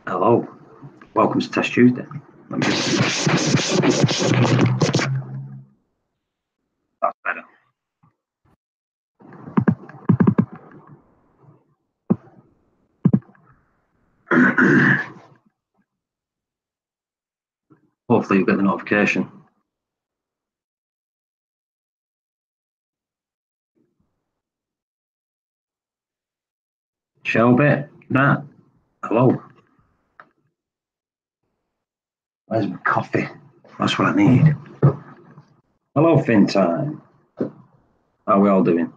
Hello, welcome to Test Tuesday. Let me just... That's better. Hopefully you get the notification. Shelby, Nat, hello. Where's my coffee? That's what I need. Hello, Fin Time. How are we all doing?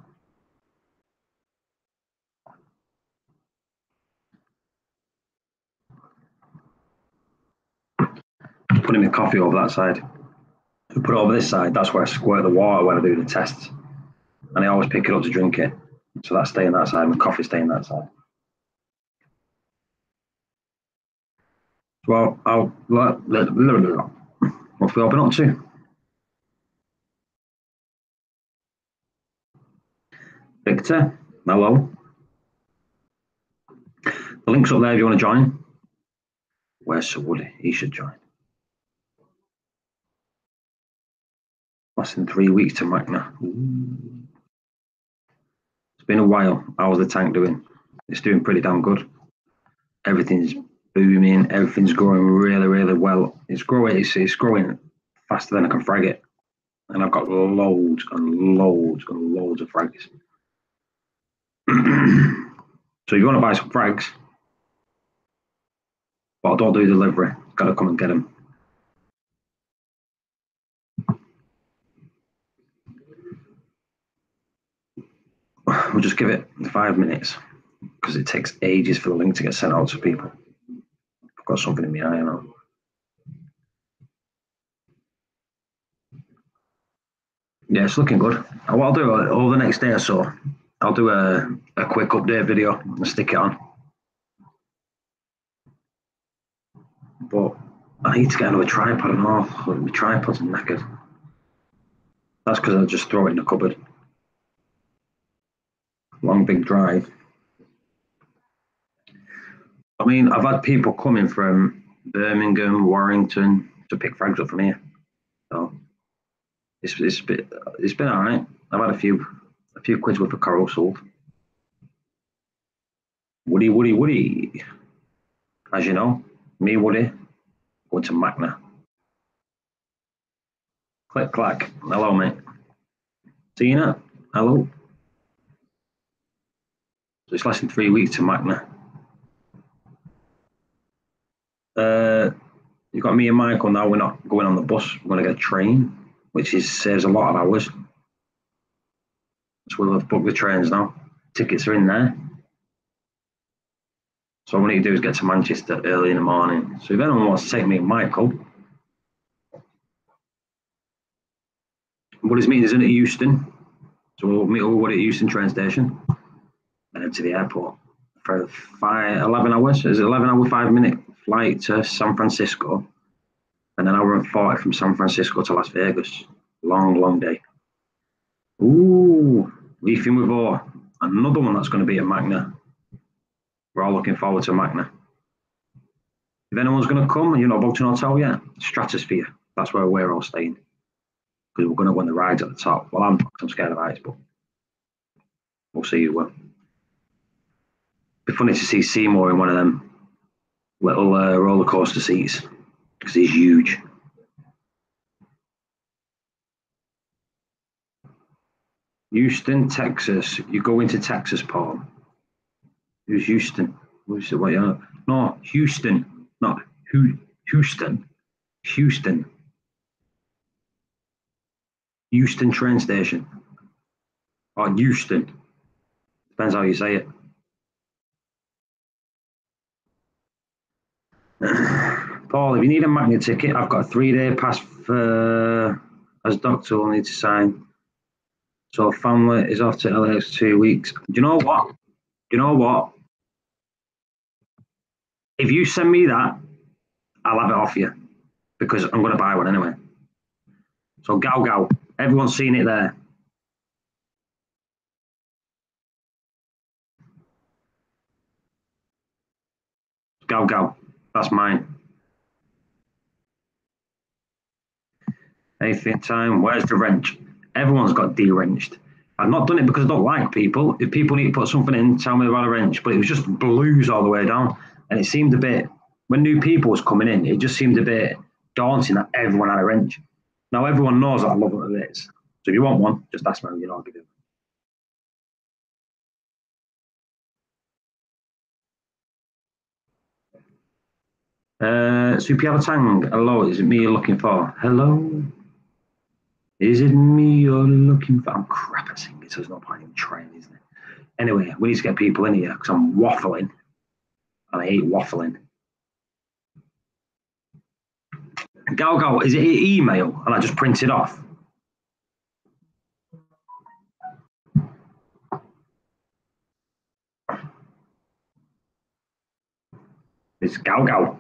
Putting my coffee over that side. I put it over this side, that's where I squirt the water when I do the tests. And I always pick it up to drink it. So that's staying that side, my coffee staying that side. Well, what's we all been up to? Victor, hello. The link's up there if you want to join. Where's Sir Woody? He should join. Less than 3 weeks to Magna. Ooh. It's been a while. How's the tank doing? It's doing pretty damn good. Everything's booming. Everything's growing really, really well. It's growing faster than I can frag it. And I've got loads and loads and loads of frags. So you want to buy some frags, but I don't do delivery. Got to come and get them. We'll just give it 5 minutes because it takes ages for the link to get sent out to people. I've got something in my eye now. Yeah, it's looking good. What I'll do over the next day or so, I'll do a quick update video and stick it on. But I need to get another tripod and all. My tripod's knackered. That's because I just throw it in the cupboard. Long big drive. I mean, I've had people coming from Birmingham, Warrington to pick frags up from here. So it's been all right. I've had a few quid's worth of coral sold. Woody. As you know, me, Woody, going to Magna. Click, clack. Hello, mate. Tina, hello. So it's less than 3 weeks to Magna. You've got me and Michael now. We're not going on the bus. We're going to get a train, which saves a lot of hours. So we'll have booked the trains now. Tickets are in there. So what we need to do is get to Manchester early in the morning. So if anyone wants to take me and Michael, Woody's meeting is in at Euston. So we'll meet Woody at Euston train station and head to the airport for 11 hours. It's an 11-hour, 5-minute flight to San Francisco and an hour and 40 from San Francisco to Las Vegas. Long, long day. Ooh, Reefing with Ore. Another one that's going to be at Magna. We're all looking forward to Magna. If anyone's going to come and you're not booked an hotel yet, Stratosphere. That's where we're all staying. Because we're going to win the rides at the top. Well, I'm scared of heights, but we'll see you will. Be funny to see Seymour in one of them little roller coaster seats because he's huge. Houston, Texas. You go into Texas, Paul. Who's Houston? Who's it? What? No, Houston. Not Houston. Houston. Houston train station. Or Houston. Depends how you say it. Paul, if you need a Magna ticket, I've got a 3-day pass for as doctor will need to sign. So family is off to LAX 2 weeks. Do you know what? If you send me that, I'll have it off you because I'm going to buy one anyway. So go. Everyone's seen it there. Go. That's mine. Anything time. Where's the wrench? Everyone's got de-wrenched. I've not done it because I don't like people. If people need to put something in, tell me about a wrench. But it was just blues all the way down. And it seemed a bit, when new people was coming in, it just seemed a bit daunting that everyone had a wrench. Now everyone knows that I love them at this. So if you want one, just ask me, I'll give you one. Supiavatang, hello, is it me you're looking for? Hello? Is it me you're looking for? I'm crap at singing, so there's no point in trying, isn't it? Anyway, we need to get people in here because I'm waffling. And I hate waffling. Gal, is it email? And I just print it off. It's Gal.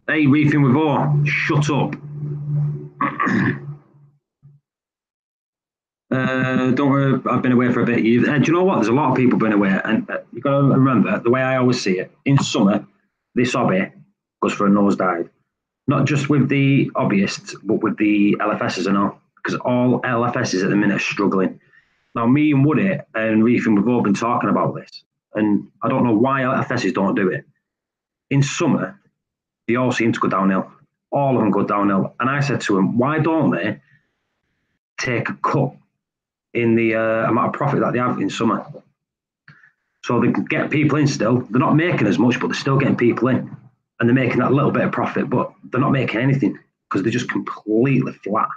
Hey, Reefing with Or, shut up. Don't worry, I've been away for a bit. Do you know what? There's a lot of people been away, and you've got to remember the way I always see it. In summer, this hobby goes for a nosedive. Not just with the hobbyists, but with the LFSs and all, because all LFSs at the minute are struggling. Now, me and Woody and Reefing, we've all been talking about this, and I don't know why LFSs don't do it. In summer, they all seem to go downhill. All of them go downhill. And I said to them, why don't they take a cut in the amount of profit that they have in summer? So they can get people in still. They're not making as much, but they're still getting people in. And they're making that little bit of profit, but they're not making anything because they're just completely flat.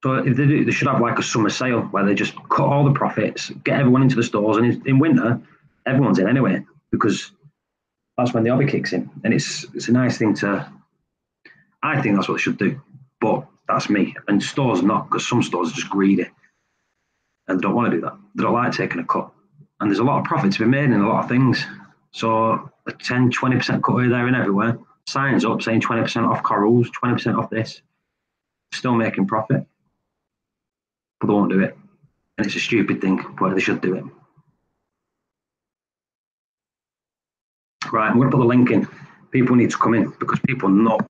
So if they do, they should have like a summer sale where they just cut all the profits, get everyone into the stores, and in winter, everyone's in anyway, because that's when the hobby kicks in. And it's a nice thing to, I think that's what they should do. But that's me. And stores not, because some stores are just greedy and they don't want to do that. They don't like taking a cut. And there's a lot of profit to be made in a lot of things. So a 10, 20% cut here, there, and everywhere. Signs up saying 20% off corals, 20% off this. Still making profit. But they won't do it. And it's a stupid thing, but they should do it. Right, I'm going to put the link in. People need to come in because people know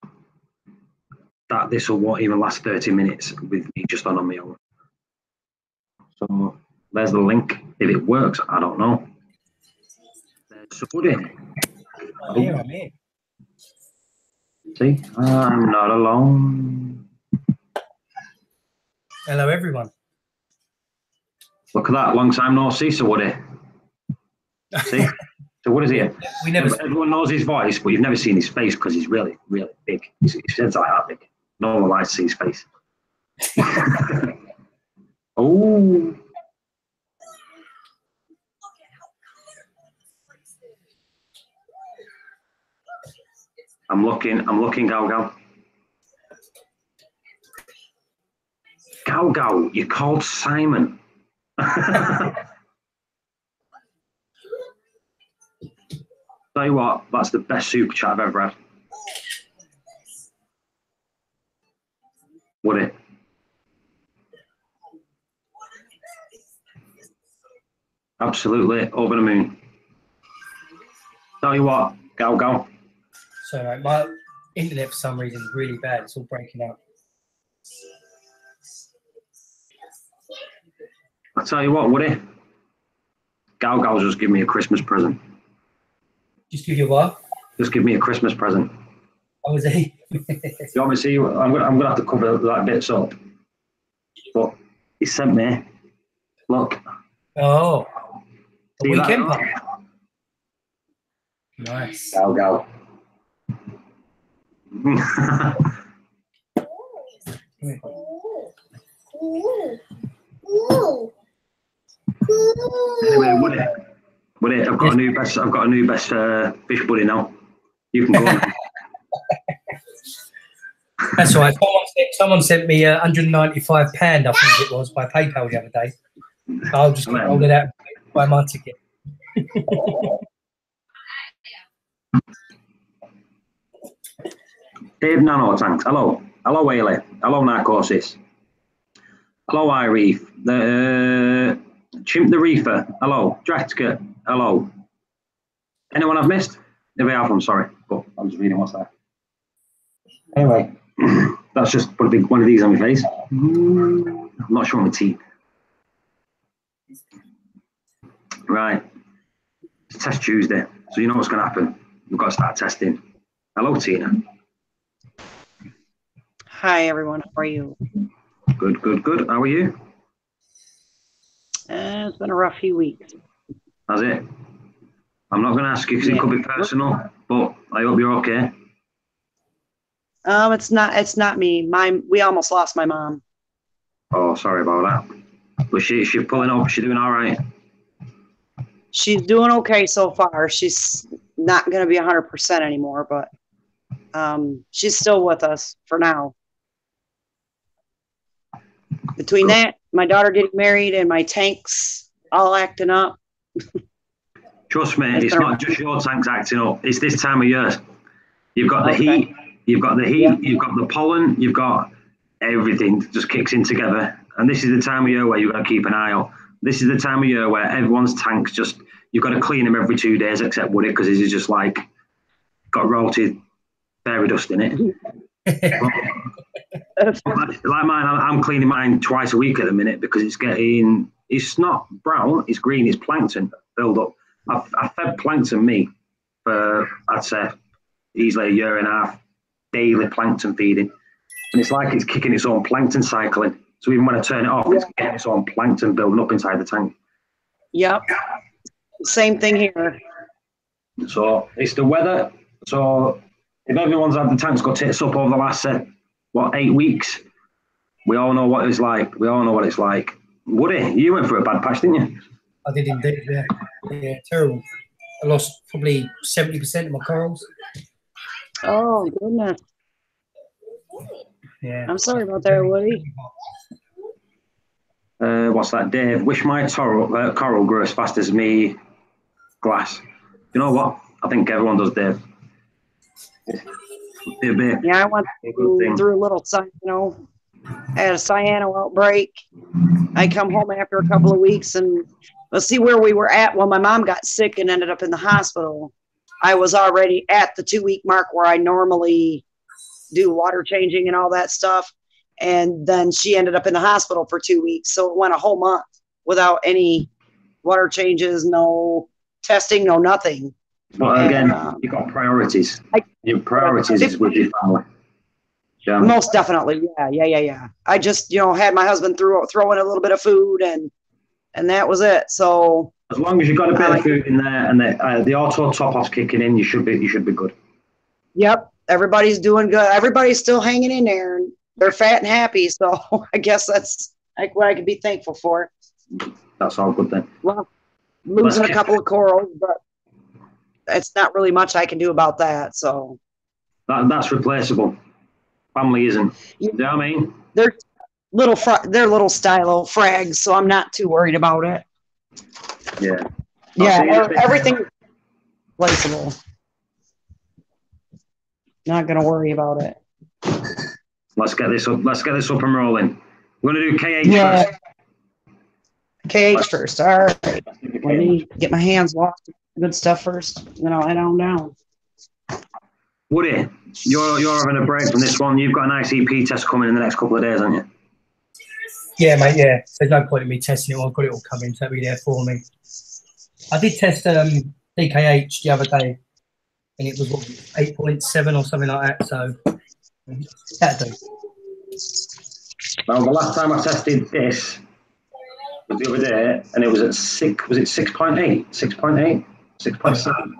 that this won't even last 30 minutes with me just on my own. So there's the link. If it works, I don't know. There's somebody. I'm here. See, I'm not alone. Hello, everyone. Look at that. Long time no see, so Woody. See? So what is he? We never. Everyone knows his voice, but you've never seen his face because he's really, really big. His head's like that big. No one likes to see his face. Oh. I'm looking, Gal. Gal, you're called Simon. Tell you what, that's the best super chat I've ever had. Would it? Absolutely over the moon. Tell you what, Gal. So my internet for some reason is really bad. It's all breaking up. I tell you what, Woody. Gal just give me a Christmas present. Just give you what? Just give me a Christmas present. Oh, is he? You want me to see? I'm gonna have to cover that bits up. But he sent me. Look. Oh. A See weekend that? party. Nice. Gal. Anyway, Woody, I've got a new best fish buddy now. You can go. That's right. Someone sent me £195, I think it was, by PayPal the other day. I'll just get hold of that and buy my ticket. Dave Nanotanks, hello. Hello, Whaley. Hello, Narcosis. Hello, Reef. Chimp the Reefer, hello. Dratka, hello. Anyone I've missed? If I have, I'm sorry, but I'm just reading what's there. Anyway, that's just put a big one of these on my face. I'm not showing my teeth. Right, it's Test Tuesday, so you know what's going to happen. We've got to start testing. Hello, Tina. Hi, everyone. How are you? Good, good, good. How are you? It's been a rough few weeks. That's it. I'm not going to ask you because it could be personal, but I hope you're okay. It's not me. We almost lost my mom. Oh, sorry about that. But she's pulling up. She's doing all right. She's doing okay so far. She's not going to be 100% anymore, but she's still with us for now. Between that, my daughter getting married, and my tanks all acting up. Trust me, it's not just your tanks acting up. It's this time of year. You've got the heat. You've got the heat. Yeah. You've got the pollen. You've got everything just kicks in together. And this is the time of year where you've got to keep an eye out. This is the time of year where everyone's tanks you've got to clean them every 2 days, except Woody, because he's just like got rotted fairy dust in it. Like mine, I'm cleaning mine twice a week at the minute because it's not brown, it's green, it's plankton build up. I've fed plankton for, I'd say, easily a year and a half, daily plankton feeding. And it's like it's kicking its own plankton cycling. So even when I turn it off, it's getting its own plankton building up inside the tank. Yep. Same thing here. So it's the weather. So if everyone's had the tanks got tits up over the last 8 weeks, we all know what it's like. We all know what it's like. Woody, you went through a bad patch, didn't you? I did indeed, yeah. Yeah, terrible. I lost probably 70% of my corals. Oh, goodness. Yeah. I'm sorry about that, Woody. What's that, Dave? Wish my coral grew as fast as me glass. You know what? I think everyone does, Dave. Yeah, I went through a little, I had a cyano outbreak. I come home after a couple of weeks, and let's see where we were at when my mom got sick and ended up in the hospital. I was already at the 2-week mark where I normally do water changing and all that stuff. And then she ended up in the hospital for 2 weeks. So it went a whole month without any water changes, no testing, no nothing. But again, you've got priorities. Your priorities is with your family. Yeah. Most definitely. Yeah. I just, had my husband throw in a little bit of food and that was it. So as long as you've got a bit of food in there and the auto top off's kicking in, you should be good. Yep. Everybody's doing good. Everybody's still hanging in there, and they're fat and happy. So I guess that's like what I can be thankful for. That's all good then. Well, losing a couple of corals, but it's not really much I can do about that. So that's replaceable. Family isn't. You know what I mean? They're little stylo frags, so I'm not too worried about it. Yeah. Yeah, everything is replaceable. Not gonna worry about it. Let's get this up and rolling. We're gonna do KH first. KH first. All right. Let me get my hands washed. Good stuff first. Then I'll head on down. Woody, you're having a break from this one. You've got an ICP test coming in the next couple of days, haven't you? Yeah, mate. Yeah. There's no point in me testing it. I've got it all coming, so it'll be there for me. I did test DKH the other day, and it was 8.7 or something like that. So that'll do. Well, the last time I tested this was the other day, and it was at 6. Was it 6.8? 6.8? 6.7?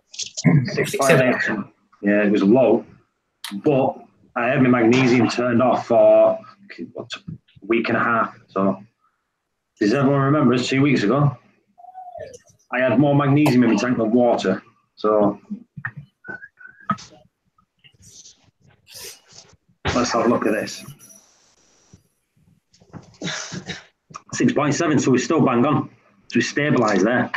6.8. Yeah, it was low, but I had my magnesium turned off for a week and a half. So, does everyone remember us 2 weeks ago? I had more magnesium in my tank than water. So, Let's have a look at this. 6.7, so we're still bang on. So we stabilised there.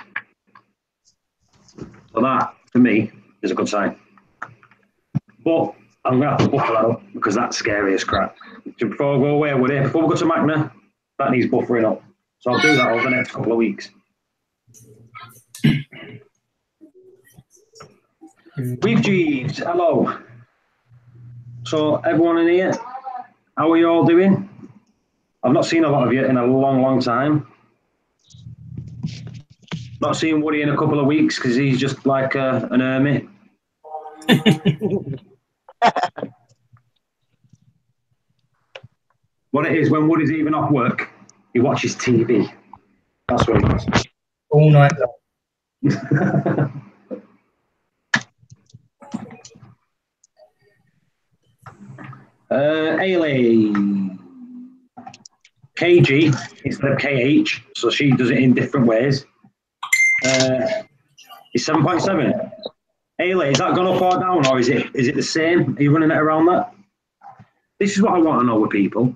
So that, for me, is a good sign. But I'm going to have to buffer that up because that's scary as crap. Before I go away with it, before we go to Magna, that needs buffering up. So I'll do that over the next couple of weeks. Reef Jeeves, hello. So everyone in here, how are you all doing? I've not seen a lot of you in a long, long time. Not seen Woody in a couple of weeks because he's just like an hermit. What it is, when Woody's even off work, he watches TV. That's what he does. All night long. Ailey. KG instead of KH, so she does it in different ways. It's 7.7. Ailey, is that gone up or down, or is it the same? Are you running it around that? This is what I want to know with people.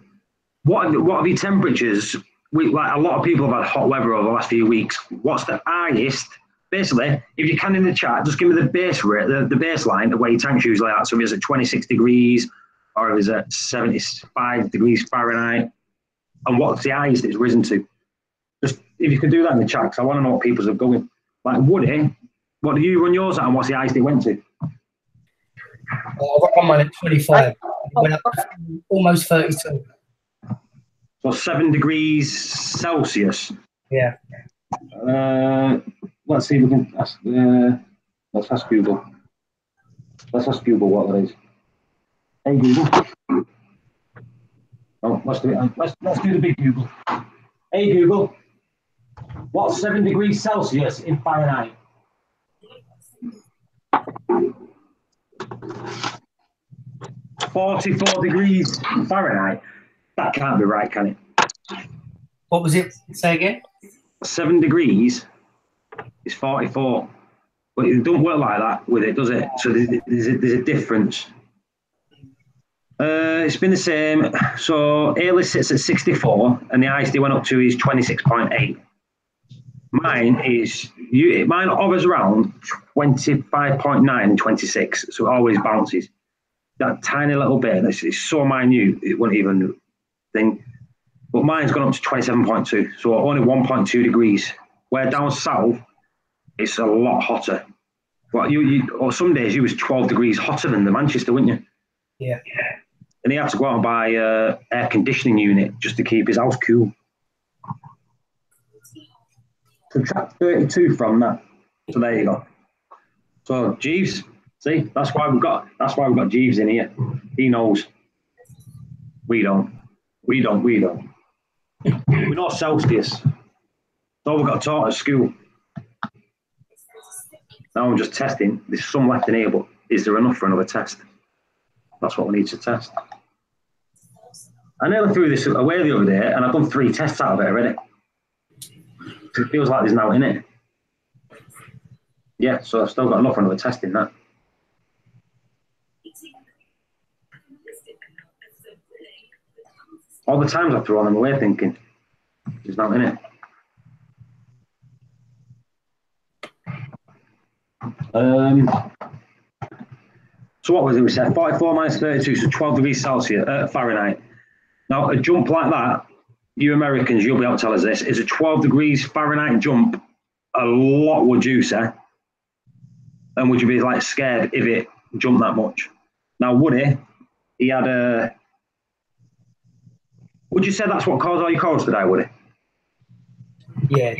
What are the temperatures? Like a lot of people have had hot weather over the last few weeks. What's the highest? Basically, if you can in the chat, just give me the base rate, the baseline of where your tank's usually at. So if it's at 26 degrees, or if it's at 75 degrees Fahrenheit, and what's the highest it's risen to? Just if you could do that in the chat, because I want to know what people's are going. Like Woody, what do you run yours at, and what's the highest it went to? I ran mine at 25. It went up to almost 32. So 7 degrees Celsius. Yeah. Let's see if we can ask. Let's ask Google. Let's ask Google what that is. Hey Google. Oh, let's do it. Let's do the big Google. Hey Google. What's 7 degrees Celsius in Fahrenheit? $44 degrees Fahrenheit. That can't be right, can it? What was it? Say again? 7 degrees is 44. But it don't work like that with it, does it? So there's a difference. It's been the same. So Ailey sits at 64, and the highest it went up to is 26.8. Mine hovers around 25.9 and 26, so it always bounces. That tiny little bit, it's so minute, it wouldn't even think. But mine's gone up to 27.2, so only 1.2 degrees. Where down south, it's a lot hotter. Well, or some days you was 12 degrees hotter than the Manchester, weren't you? Yeah. And he had to go out and buy an air conditioning unit just to keep his house cool. Subtract 32 from that. So there you go. So Jeeves, see, that's why we've got Jeeves in here. He knows. We don't. We know Celsius. That's all we got taught at school. Now I'm just testing. There's some left in here, but is there enough for another test? That's what we need to test. I nearly threw this away the other day, and I've done 3 tests out of it already. It feels like there's now in it. Yeah, so I've still got enough for another test in that. All the times I threw them away thinking, there's not in it. So what was it we said? 44 minus 32, so 12 degrees Celsius, Fahrenheit. Now, a jump like that, you Americans, you'll be able to tell us this, is a 12 degrees Fahrenheit jump a lot more juicer? And would you be like scared if it jumped that much? Now, Woody, he had a... Would you say that's what caused all your colds today, Woody? Yeah.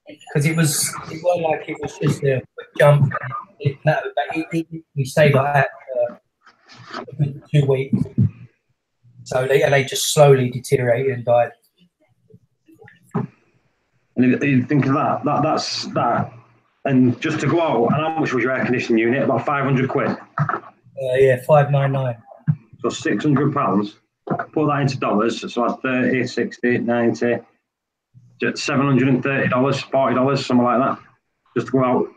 Because it wasn't like it was just a quick jump. We stayed like that for 2 weeks. So they just slowly deteriorated and died. And if you think of that's that. And just to go out, and how much was your air conditioning unit? About 500 quid? Yeah, 599. So £600. Put that into dollars. So that's 30, 60, 90, $730, $40, something like that. Just to go out,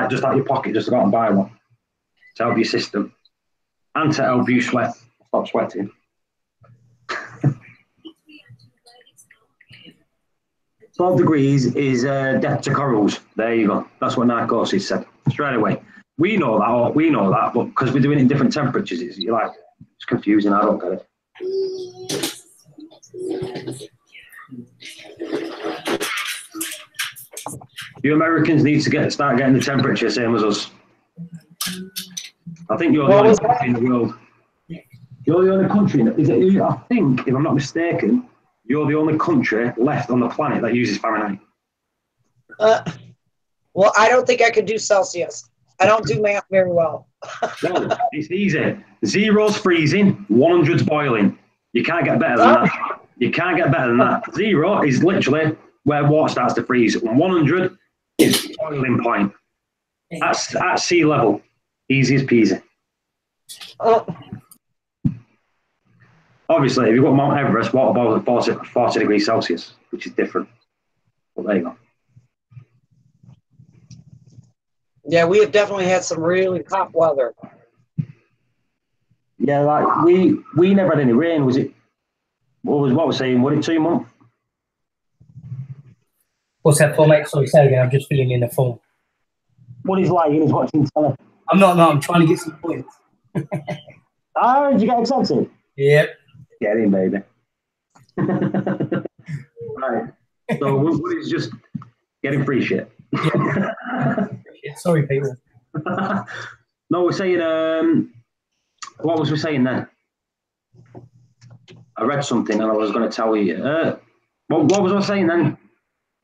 just out your pocket, just to go out and buy one to help your system. and to help you stop sweating. 12 degrees is death to corals. There you go. That's what narcosis said straight away. We know that, but because we're doing it in different temperatures, it's confusing. I don't get it. You Americans need to start getting the temperature same as us. I think you're the only country in the world. You're the only country. I think, if I'm not mistaken, you're the only country left on the planet that uses Fahrenheit. Well, I don't think I could do Celsius. I don't do math very well. Well, it's easy. 0's freezing, 100's boiling. You can't get better than that. You can't get better than that. 0 is literally where water starts to freeze. 100 is boiling point. That's at sea level. Easy as peasy. Obviously, if you've got Mount Everest, water boils at 40 degrees Celsius, which is different. But there you go. Yeah, we have definitely had some really hot weather. Yeah, like we never had any rain. Was it? What was saying? Was it 2 months? What's that for, mate? Sorry, say again. I'm just filling in the form. What he's like, he's watching telly. I'm not. No, I'm trying to get some points. Did you get accepted? Yep. Get in, baby. Right. So Woody's just getting free shit. Yeah. Sorry, people. No, we're saying. What was we saying then? I read something and I was going to tell you. What was I saying then?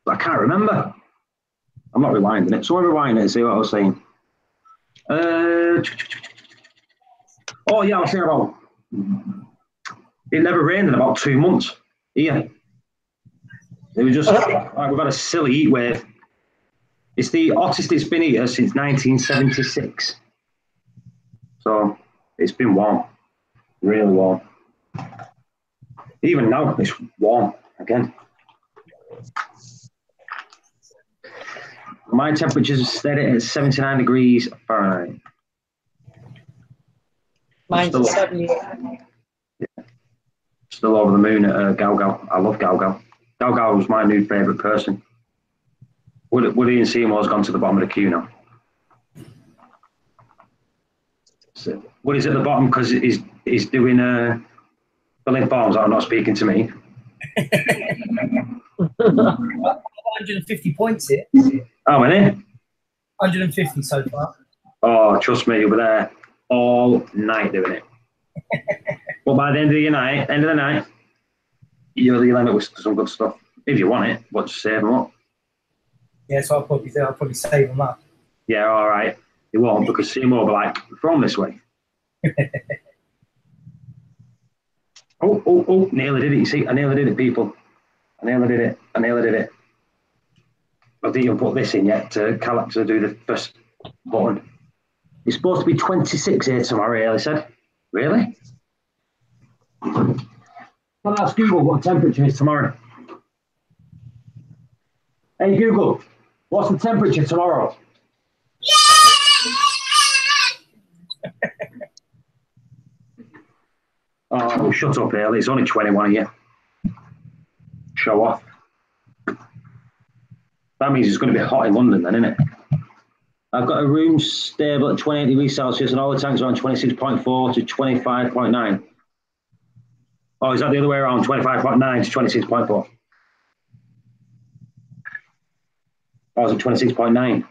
I can't remember. I'm not rewinding it. So I'll rewind it and see what I was saying. Oh yeah, I was saying about it never rained in about 2 months here. It was just like we've had a silly heat wave. It's the hottest it's been here since 1976. So it's been warm, really warm. Even now it's warm again. My temperature's steady at 79 degrees Fahrenheit. Mine's at 78. Yeah. Still over the moon at Gal Gal. I love Gal Gal. Gal Gal was my new favourite person. Woody and Seymour's gone to the bottom of the queue now. So Woody's at the bottom because he's doing filling forms that are not speaking to me. 150 points here. How many? 150 so far. Oh, trust me, you'll be there all night doing it. But by the end of the night, you'll end up with some good stuff. If you want it, but just save them up. Yeah, so I'll probably save them up. Yeah, all right. You won't because Seymour will be like, from this way. Oh, nearly did it. You see, I nearly did it, people. I nearly did it. I didn't even put this in yet to do the first button. It's supposed to be 26 here tomorrow, they said. Really? Well, ask Google what the temperature is tomorrow. Hey, Google, what's the temperature tomorrow? Oh, shut up, Haley. It's only 21 here. Show off. That means it's going to be hot in London then, isn't it? I've got a room stable at 28 degrees Celsius and all the tanks are on 26.4 to 25.9. Oh, is that the other way around? 25.9 to 26.4? Oh, is it 26.9?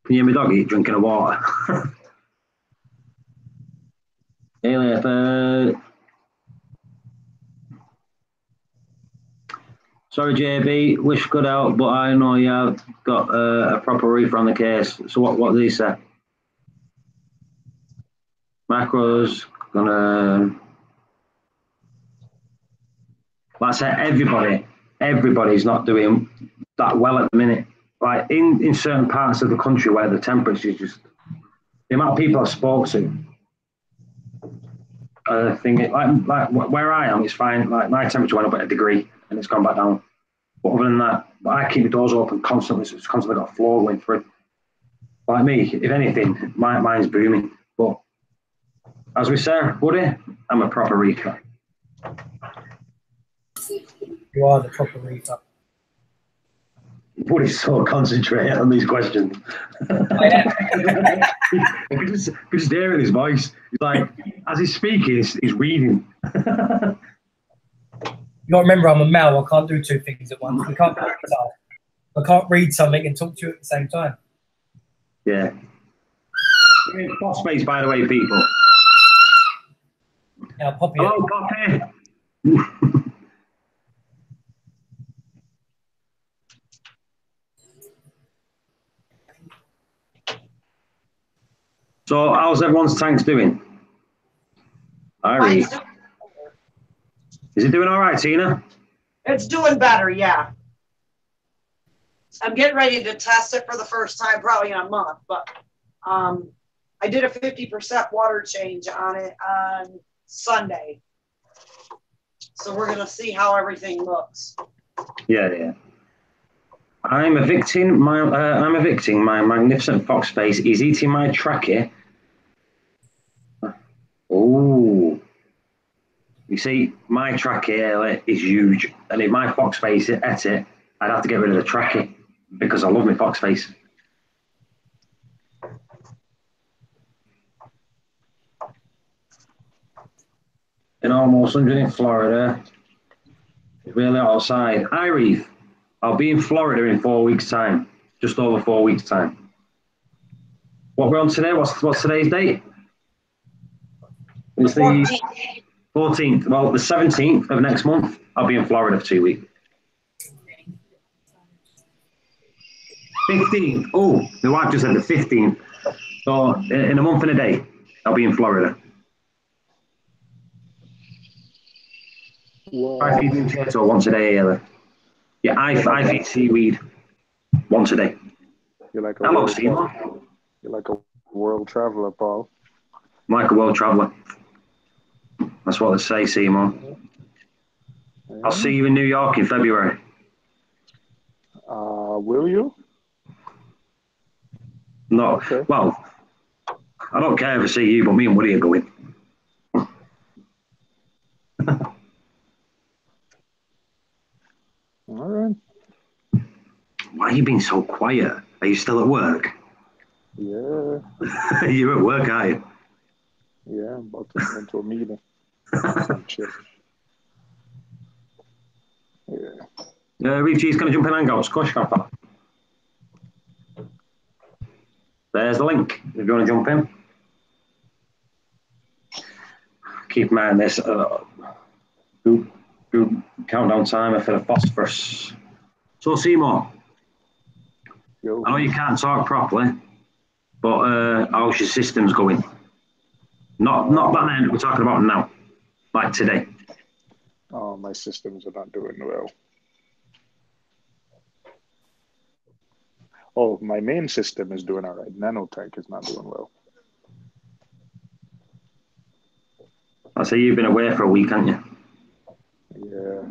Can you hear my doggy drinking a water? Sorry, JB, wish good out, but I know you have got a proper reef on the case. So what did he say? Macros gonna. Like I said, everybody's not doing that well at the minute. Like in certain parts of the country where the temperature is just the amount of people I've spoke to. Like where I am, it's fine. Like my temperature went up at a degree and it's gone back down. But other than that, but I keep the doors open constantly, so it's constantly got a flow going through. Like me, if anything, mine's booming. But as we say, buddy, I'm a proper reefer. You are the proper reefer. Buddy's so concentrated on these questions. You could just hear it in his voice. He's like, as he's speaking, he's reading. You got to remember, I'm a male. I can't do two things at once. I can't read something and talk to you at the same time. Yeah. Boss space, by the way, people. Now, Poppy. Hello, Poppy. So, how's everyone's tanks doing? Irene. Is it doing all right, Tina? It's doing better, yeah. I'm getting ready to test it for the first time, probably in a month, but I did a 50% water change on it on Sunday. So we're going to see how everything looks. Yeah. I'm evicting my magnificent fox face. He's eating my trachea. Oh, you see, my trachea is huge, and if my fox face ate it, I'd have to get rid of the trachea because I love my fox face. In almost 100 in Florida. It's really outside. Hi, Reef. I'll be in Florida in 4 weeks' time. Just over 4 weeks' time. What we're on today? What's today's date? It's the 14th. Well, the 17th of next month, I'll be in Florida for 2 weeks. 15th. Oh, my wife just said the 15th. So in a month and a day, I'll be in Florida. Wow. I feed potato once a day. Yeah, I feed seaweed once a day. You're like Hello, Seymour. You're like a world traveler, Paul. I'm like a world traveller. That's what they say, Seymour. Yeah. I'll see you in New York in February. Will you? No, Okay. well, I don't care if I see you, but me and Woody are going. All right. Why are you being so quiet? Are you still at work? Yeah. You're at work, are you? Yeah, I'm about to go into a meeting. Some shit. Yeah. Reef G's going to jump in and go. Squash pal. There's the link if you want to jump in. Keep in mind this. Good countdown timer for the phosphorus. So, Seymour, Yo. I know you can't talk properly, but how's your systems going? Not that end we're talking about now, like today. Oh, my systems are not doing well. Oh, my main system is doing all right. Nanotank is not doing well. I see you've been away for a week, haven't you? Yeah.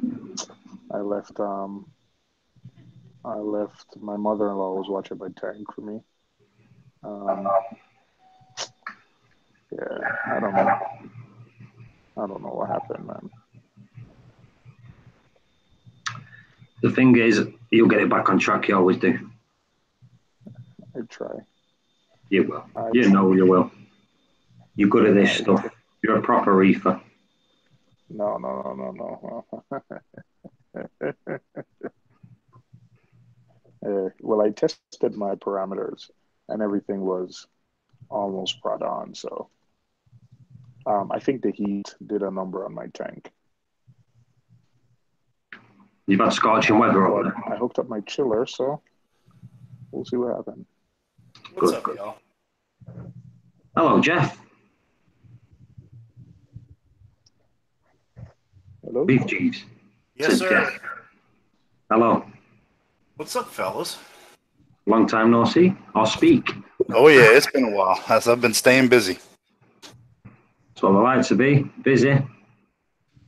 I left my mother-in-law was watching my tank for me. Yeah, I don't know. I don't know what happened, man. The thing is, you'll get it back on track. You always do. I try. You will. You know you will. You're good at this stuff. You're a proper reefer. No. Well, I tested my parameters, and everything was almost spot on. So I think the heat did a number on my tank. You've had scorching weather over there. I hooked up my chiller, so we'll see what happens. What's up, y'all? Hello, Jeff. Hello? Beef Jeeves. Yes, sir. Jeff. Hello. What's up, fellas? Long time no see or speak. Oh, yeah, it's been a while. As I've been staying busy. That's what I like to be. Busy.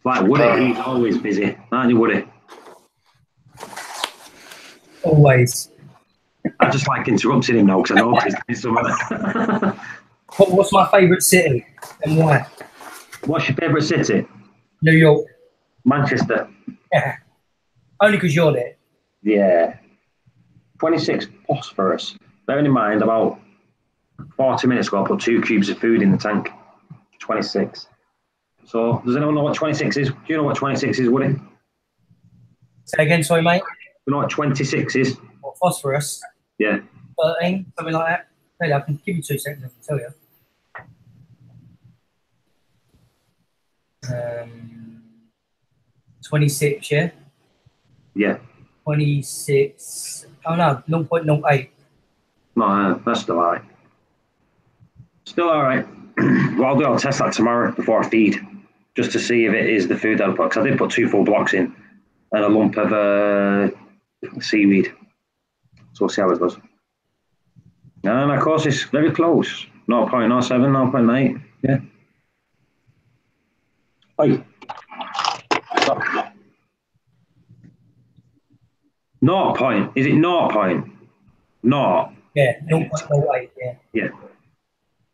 Like Woody, he's always busy. Aren't you, Woody? Always. I just like interrupting him now because I know he's something. What's my favourite city and why? What's your favourite city? New York. Manchester. Yeah. Only because you're there. Yeah. 26 phosphorus. Bearing in mind, about 40 minutes ago, I put 2 cubes of food in the tank. 26. So, does anyone know what 26 is? Do you know what 26 is, Woody? Say again, sorry, mate. You know what 26 is? What, phosphorus? Yeah. 13, something like that. Maybe I can give you 2 seconds, I can tell you. 26, yeah? Yeah. 26. Oh, no, 0.08. No, that's still alright. Still alright. What I'll do, I'll test that tomorrow before I feed, just to see if it is the food that I put. Because I did put 2 full blocks in and a lump of seaweed. So we'll see how it goes. And of course, it's very close. 0.07, 0.8. Yeah. Oi. Stop. 0 point. Is it 0 point? No. Yeah, 0.08, yeah. Yeah.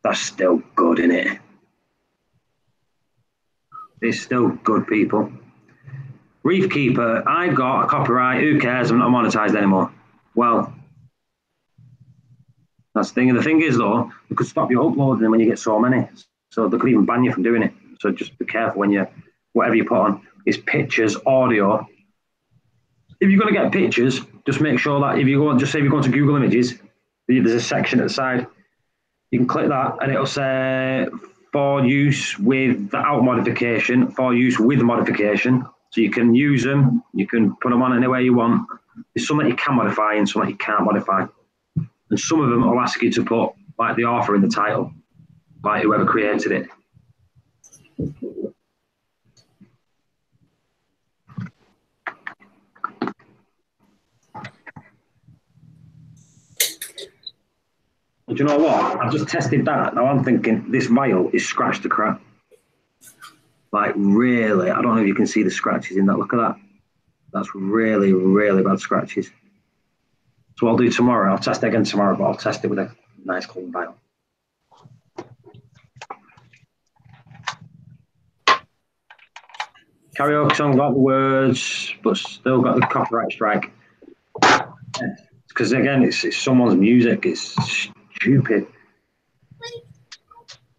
That's still good, isn't it? It's still good, people. Reef Keeper, I got a copyright. Who cares? I'm not monetized anymore. Well, that's the thing. And the thing is, though, they could stop you uploading them when you get so many. So they could even ban you from doing it. So just be careful when you, whatever you put on, is pictures, audio. If you're going to get pictures, just make sure that if you go, just say if you go to Google Images, there's a section at the side. You can click that and it'll say for use without modification, for use with modification. So you can use them, you can put them on anywhere you want. There's some that you can modify and some that you can't modify. And some of them will ask you to put like the author in the title, like whoever created it. Do you know what? I've just tested that. Now I'm thinking this vial is scratched to crap. Like really, I don't know if you can see the scratches in that. Look at that. That's really, really bad scratches. So what I'll do tomorrow, I'll test it again tomorrow, but I'll test it with a nice clean vial. Karaoke song got the words, but still got the copyright strike. Because again, it's someone's music. It's stupid.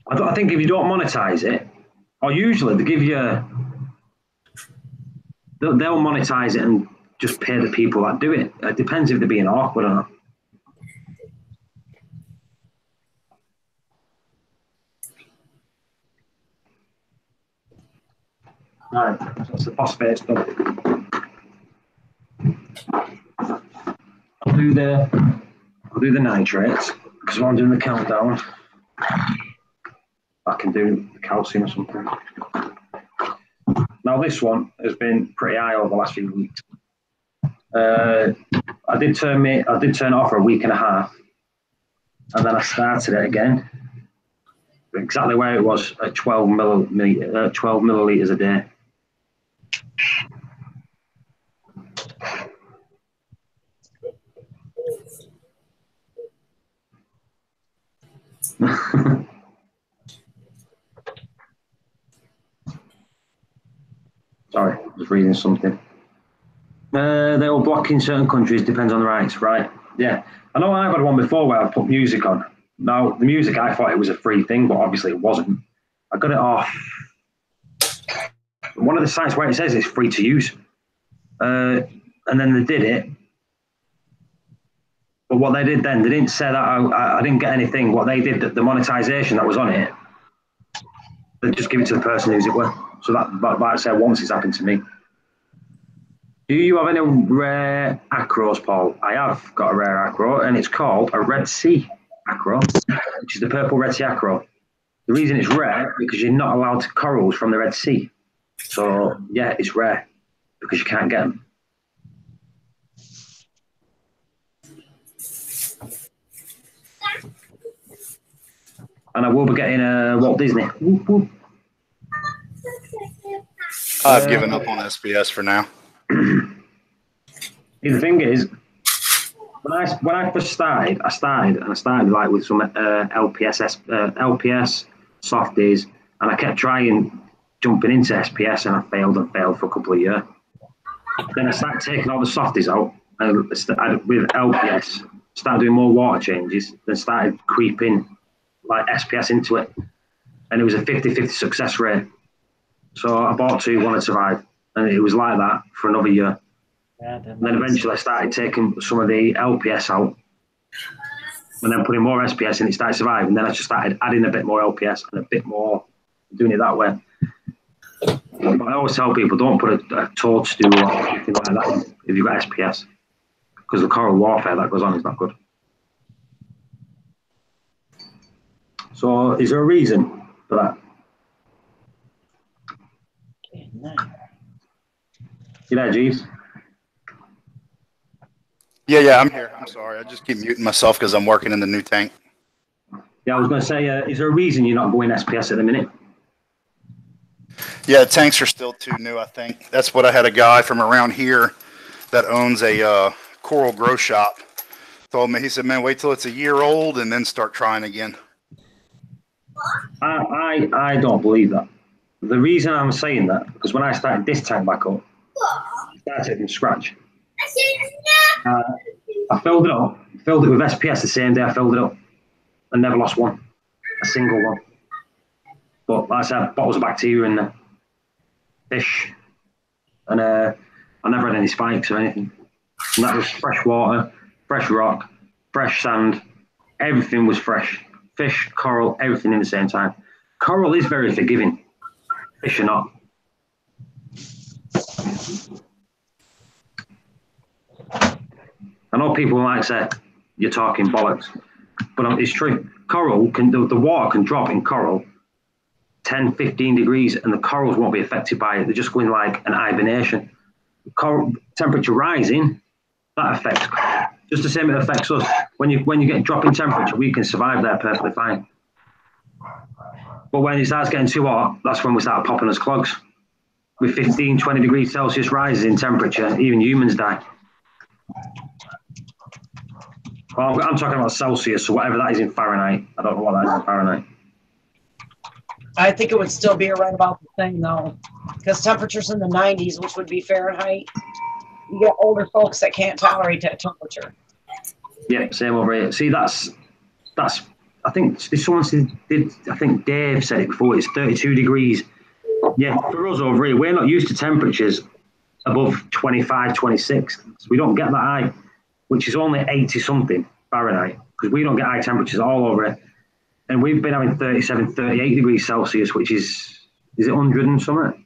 I think if you don't monetize it, or usually they give you, they'll monetize it and just pay the people that do it. It depends if they're being awkward or not. Right, that's the phosphate stuff. I'll do the nitrates because while I'm doing the countdown, I can do the calcium or something. Now this one has been pretty high over the last few weeks. I did turn it off for a week and a half, and then I started it again. Exactly where it was at 12 milliliters a day. Sorry, I was reading something. They will block in certain countries, depends on the rights, right? Yeah. I know I've had one before where I put music on. Now, the music, I thought it was a free thing, but obviously it wasn't. I got it off one of the sites where it says it's free to use. And then they did it. But what they did then, they didn't say that I didn't get anything. What they did, the monetization that was on it, they just give it to the person who's it with. So that, like I said, once it's happened to me. Do you have any rare acros, Paul? I have got a rare acro, and it's called a Red Sea acro, which is the purple Red Sea acro. The reason it's rare is because you're not allowed to corals from the Red Sea. So, yeah, it's rare because you can't get them. And I will be getting a Walt Disney. Whoop, whoop. I've given up on SBS for now. The thing is, when I first started, I started like with some LPS softies, and I kept trying jumping into SPS, and I failed for a couple of years. Then I started taking all the softies out, and with LPS, started doing more water changes, then started creeping like SPS into it, and it was a 50-50 success rate. So I bought two, one to survive, and it was like that for another year. Yeah, and then eventually I started taking some of the LPS out, and then putting more SPS in, it started surviving. And then I just started adding a bit more LPS and a bit more, doing it that way. But I always tell people, don't put a toadstool or anything like that if you've got SPS, because the coral warfare that goes on is not good. So is there a reason for that? You there, Jeeves? Yeah, I'm here. I'm sorry. I just keep muting myself because I'm working in the new tank. Yeah, I was going to say, is there a reason you're not going SPS at the minute? Yeah, tanks are still too new, I think. That's what I had a guy from around here that owns a coral grow shop told me. He said, man, wait till it's a year old and then start trying again. I don't believe that. The reason I'm saying that, because when I started this tank back up, I started from scratch. I filled it with SPS the same day I filled it up, and never lost one, a single one. But like I said, bottles of bacteria in there, fish, and I never had any spikes or anything. And that was fresh water, fresh rock, fresh sand, everything was fresh. Fish, coral, everything in the same time. Coral is very forgiving, fish are not. I know people might say you're talking bollocks, but it's true. Coral the water can drop in coral 10, 15 degrees, and the corals won't be affected by it. They're just going like an hibernation. Coral temperature rising, that affects coral. Just the same it affects us. When you get dropping temperature, we can survive there perfectly fine. But when it starts getting too hot, that's when we start popping as clogs. With 15, 20 degrees Celsius rises in temperature, even humans die. Well, I'm talking about Celsius, so whatever that is in Fahrenheit. I don't know what that is in Fahrenheit. I think it would still be around about the same though, because temperatures in the 90s, which would be Fahrenheit, you get older folks that can't tolerate that temperature. Yeah, same over here. See, that's. I think I think Dave said it before. It's 32 degrees. Yeah, for us over here, we're not used to temperatures above 25, 26. So we don't get that high, which is only 80 something Fahrenheit, because we don't get high temperatures all over it. And we've been having 37, 38 degrees Celsius, which is it 100 and something?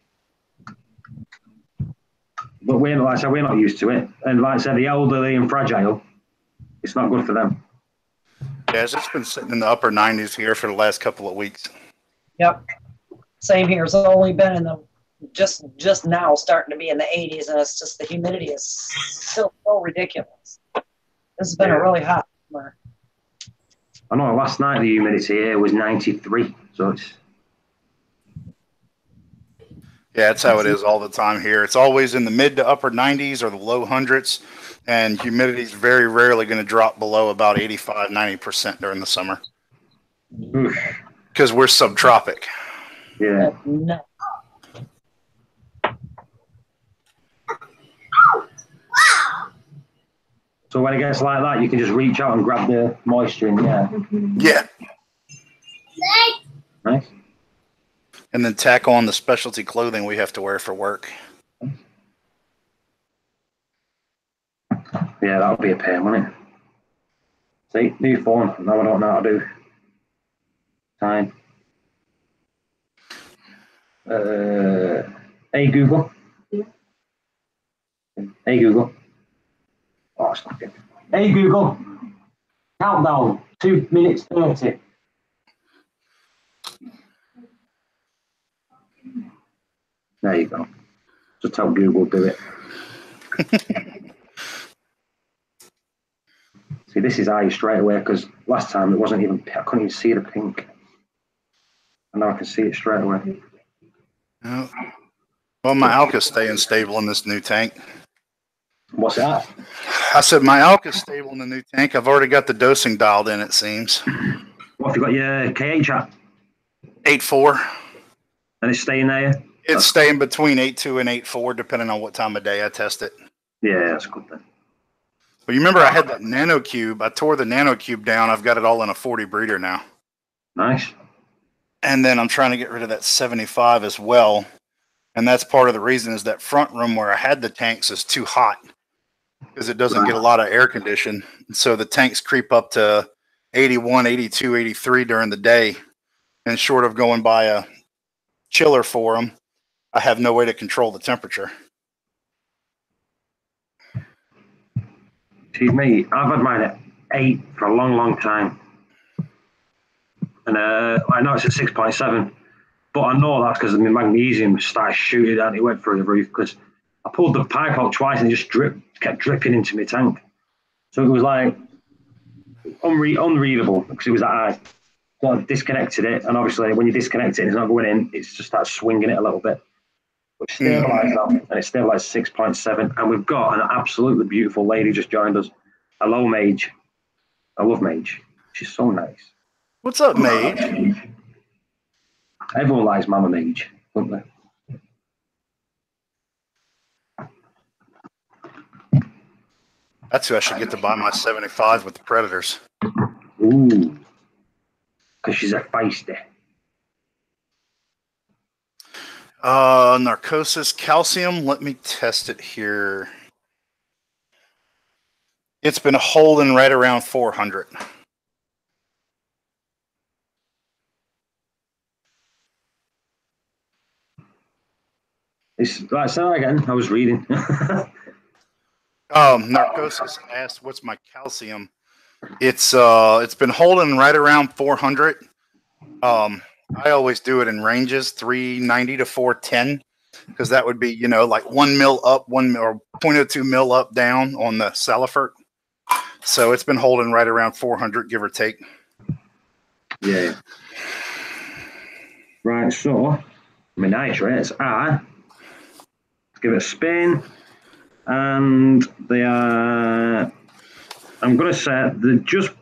But like I said, we're not used to it. And like I said, the elderly and fragile, it's not good for them. Yeah, it's been sitting in the upper 90s here for the last couple of weeks. Yep. Same here. It's only been in the just now starting to be in the 80s, and it's just the humidity is still so ridiculous. This has been a really hot summer. I know last night the humidity here was 93, so it's. Yeah, that's how it is all the time here. It's always in the mid to upper 90s or the low hundreds, and humidity is very rarely going to drop below about 85, 90% during the summer. Because we're subtropic. Yeah. No. So when it gets like that, you can just reach out and grab the moisture in the air. Yeah. Nice. And then tack on the specialty clothing we have to wear for work. Yeah, that would be a pain, wouldn't it? See, new phone. Now I don't know how to do time. Hey Google. Yeah. Hey Google. Oh, it's not good. Hey Google. Countdown. 2 minutes 30. There you go. Just tell Google do it. See, this is eye straight away because last time it wasn't even. I couldn't even see the pink. And now I can see it straight away. Well, my Alka's staying stable in this new tank. What's that? I said my alk is stable in the new tank. I've already got the dosing dialed in, it seems. What have you got your KH at? 8.4. And it's staying there? It's staying between 8.2 and 8.4, depending on what time of day I test it. Yeah, that's good then. But you remember I had that nanocube. I tore the nanocube down. I've got it all in a 40 breeder now. Nice. And then I'm trying to get rid of that 75 as well. And that's part of the reason is that front room where I had the tanks is too hot because it doesn't get a lot of air condition. And so the tanks creep up to 81, 82, 83 during the day. And short of going by a chiller for them, I have no way to control the temperature. See, me, I've had mine at 8 for a long, long time. And I know it's at 6.7, but I know that's because my magnesium started shooting and it went through the roof because I pulled the pipe out twice and it just kept dripping into my tank. So it was like unreadable because it was that high. So I disconnected it, and obviously when you disconnect it, it's not going in, it just starts swinging it a little bit. But it's stabilised now, and it's stabilised 6.7, and we've got an absolutely beautiful lady just joined us. Hello, Mage. I love Mage. She's so nice. What's up, Mage? Everyone likes Mama Mage, don't they? That's who I should get to buy my 75 with the Predators. Ooh. Because she's a feisty. Narcosis calcium. Let me test it here. It's been holding right around 400. Say that again. I was reading. Narcosis asked, "What's my calcium?" It's been holding right around 400. I always do it in ranges 390 to 410 because that would be like 1 mil up, 1 mil or 0.02 mil up down on the Saltwater. So it's been holding right around 400, give or take. Yeah. Right. So my nitrates are. Let's give it a spin, and they are. I'm going to say they're just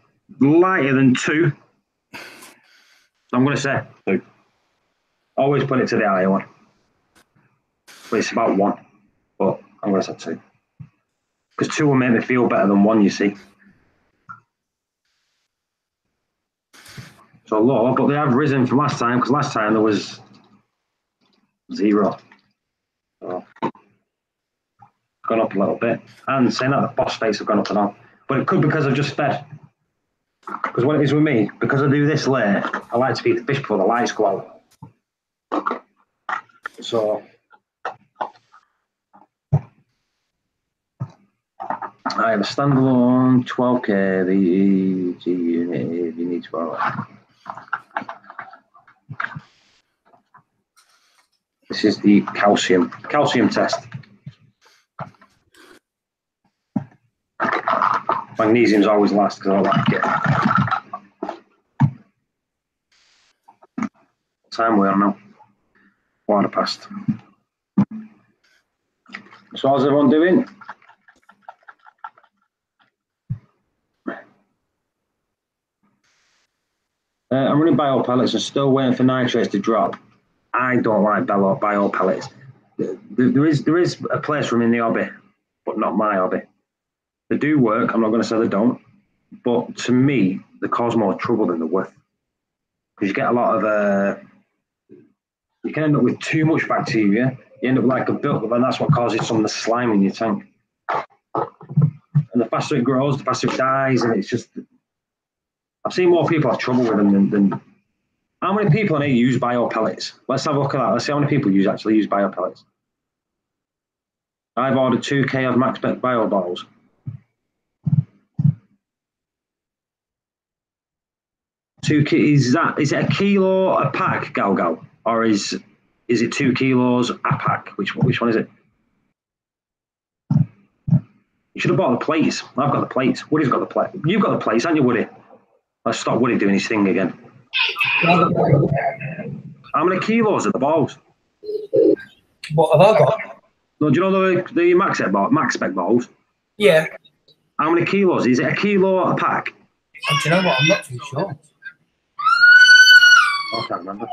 lighter than 2. I'm going to say 2. Always put it to the higher one. But it's about 1. But I'm going to say 2. Because 2 will make me feel better than 1, you see. So low, but they have risen from last time, because last time there was 0. So gone up a little bit. And saying that, the phosphates have gone up and on. But it could be because I've just fed. Because what it is with me, because I do this late, I like to feed the fish before the lights go out. So I have a standalone 12k VEG unit if you need 12. This is the calcium test. Magnesium's always last because I like it. What time are we on now? 1:15. So how's everyone doing? I'm running bio pellets and still waiting for nitrates to drop. I don't like bio pellets. There is a place for them in the hobby, but not my hobby. They do work. I'm not going to say they don't, but to me, they cause more trouble than they're worth. Because you get a lot of, you can end up with too much bacteria. You end up like a buildup, and that's what causes some of the slime in your tank. And the faster it grows, the faster it dies, and it's just. I've seen more people have trouble with them than how many people in here use bio pellets? Let's have a look at that. Let's see how many people actually use bio pellets. I've ordered 2k of Max Spec bio balls. Is it a kilo a pack, Gal? Or is it 2 kilos a pack? Which one is it? You should have bought the plates. I've got the plates. Woody's got the plate. You've got the plates, haven't you, Woody? Let's stop Woody doing his thing again. How many kilos are the balls? What have I got? No, do you know the Max Spec balls? Yeah. How many kilos? Is it a kilo a pack? And do you know what? I'm not too sure. I can't remember.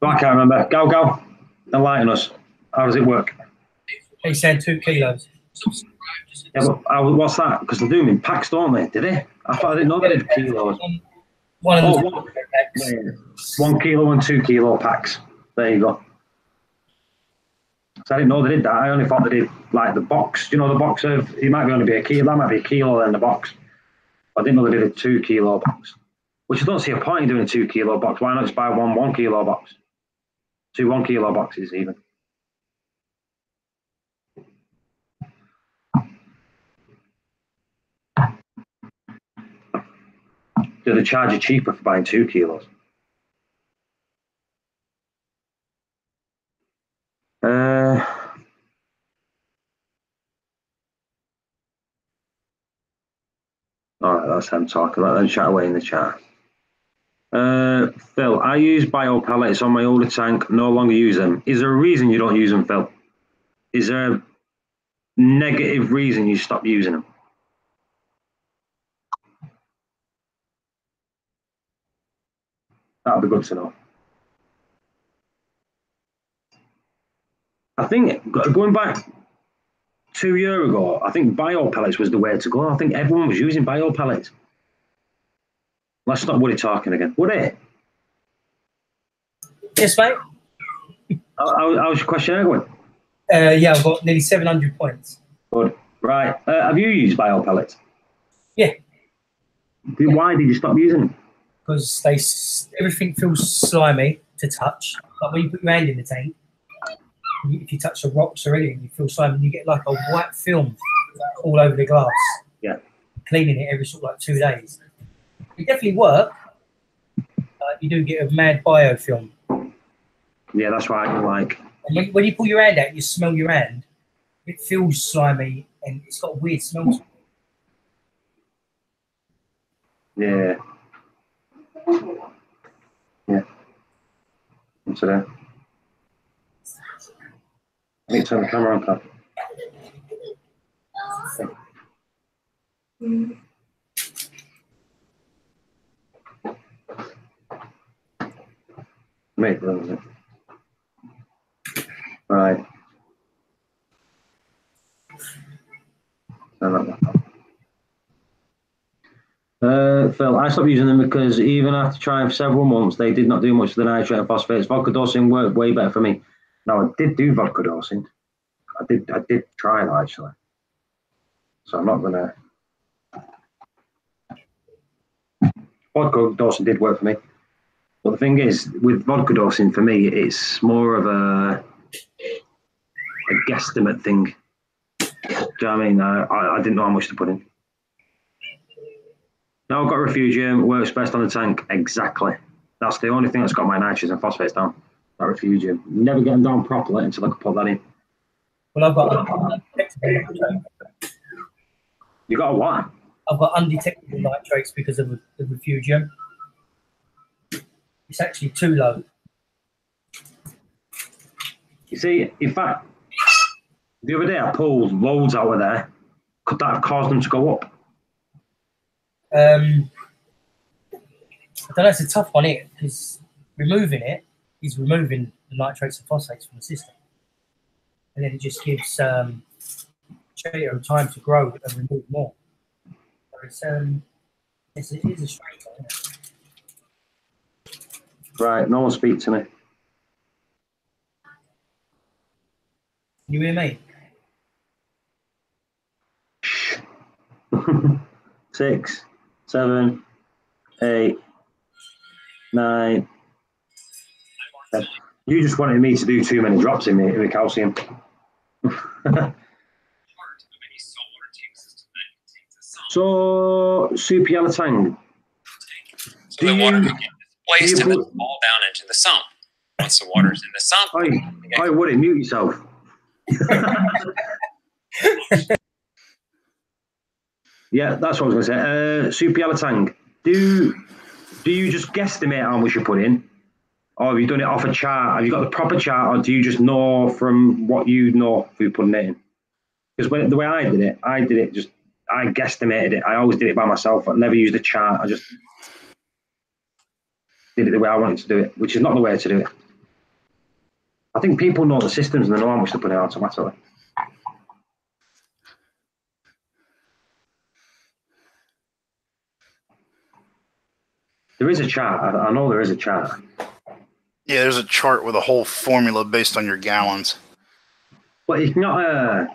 But I can't remember. Go. Enlighten us. How does it work? He's saying 2 kilos. Yeah, but what's that? Because they do them in packs, don't they? Did they? I didn't know they did kilos. One of Oh, 1 kilo and 2 kilo packs. There you go. So I didn't know they did that. I only thought they did like the box. You know, the box of it might only be a kilo. That might be a kilo in the box. I didn't know they did a 2 kilo box. Which I don't see a point in doing a 2 kilo box. Why not just buy 1 kilo box? 2 1 kilo boxes even. Do they charge you cheaper for buying 2 kilos? All right, that's them talking. Let them chat away in the chat. Phil, I use bio pellets on my older tank, no longer use them. Is there a reason you don't use them, Phil? Is there a negative reason you stop using them? That'd be good to know. I think going back 2 years ago, I think bio pellets was the way to go. I think everyone was using bio pellets. Let's stop Woody talking again. Woody? Yes, mate. How was your questionnaire going? Yeah, I've got nearly 700 points. Good. Right. Have you used bio pellets? Yeah. Why did you stop using them? Because everything feels slimy to touch. Like when you put your hand in the tank, if you touch the rocks or anything, you feel slimy. You get like a white film all over the glass. Yeah. Cleaning it every sort of like 2 days. It definitely works. You do get a mad biofilm. Yeah, that's what I don't like. And when you pull your hand out, you smell your hand. It feels slimy and it's got a weird smell to it. Yeah. Yeah. What's that? I need to turn the camera on, Pat. Mate, that it. Right. Phil, I stopped using them because even after trying for several months, they did not do much for the nitrate and phosphates. Vodka dosing worked way better for me. Now, I did do vodka dosing. I did try that actually. So I'm not gonna. Vodka dosing did work for me. But the thing is, with vodka dosing, for me, it's more of a guesstimate thing. Do you know what I mean? I didn't know how much to put in. No, I've got Refugium, works best on the tank. Exactly. That's the only thing that's got my nitrates and phosphates down. That Refugium. Never get them down properly until I can put that in. Well, I've got undetectable. You got a what? I've got undetectable nitrates because of the Refugium. It's actually too low. You see, in fact, the other day I pulled loads out of there. Could that have caused them to go up? I don't know, it's a tough one here because removing it is removing the nitrates and phosphates from the system. And then it just gives Cheetah time to grow and remove more. So it is a strange one, isn't it? Right, no one speak to me. You hear me? 6, 7, 8, 9. 10. You just wanted me to do too many drops in me calcium. So, Super Yellow Tang. So the water can get displaced and then fall down into the sump. Once the water's in the sump, I wouldn't mute yourself. Yeah, that's what I was going to say. Super Yellow Tang. Do you just guesstimate how much you put in? Or have you done it off a chart? Have you got the proper chart, or do you just know from what you know through putting it in? Because the way I did it I guesstimated it. I always did it by myself. I never used a chart. I just did it the way I wanted to do it, which is not the way to do it. I think people know the systems and they know how much to put in automatically. There is a chart. I know there is a chart. Yeah, there's a chart with a whole formula based on your gallons. But it's not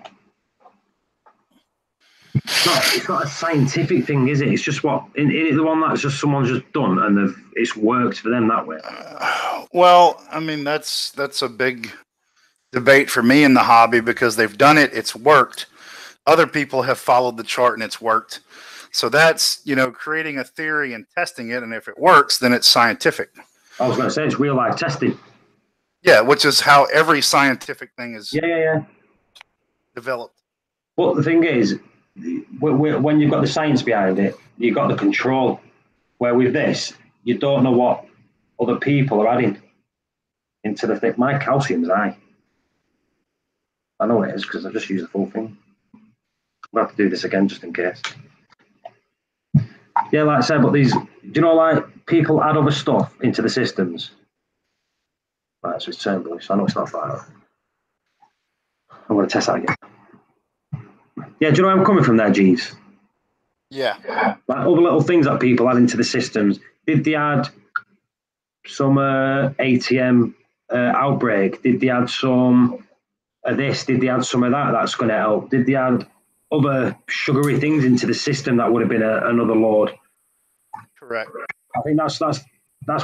it's not a scientific thing, is it? It's just what in it the one that's just someone's just done and it's worked for them that way. Well, I mean that's a big debate for me in the hobby because they've done it, it's worked. Other people have followed the chart and it's worked. So that's, creating a theory and testing it, and if it works, then it's scientific. I was going to say it's real life testing. Yeah, which is how every scientific thing is developed. But the thing is, when you've got the science behind it, you've got the control. Where with this, you don't know what other people are adding into the thing. My calcium's high. I know it is because I just used the full thing. I'll have to do this again just in case. Yeah, like I said, but these, do you know, like people add other stuff into the systems? Right, so it's turned blue, so I know it's not far off. I'm going to test that again. Yeah, do you know where I'm coming from there, Jeeves? Yeah. Like other little things that people add into the systems. Did they add some ATM outbreak? Did they add some of this? Did they add some of that? That's going to help. Did they add other sugary things into the system that would have been another load? Correct. I think that's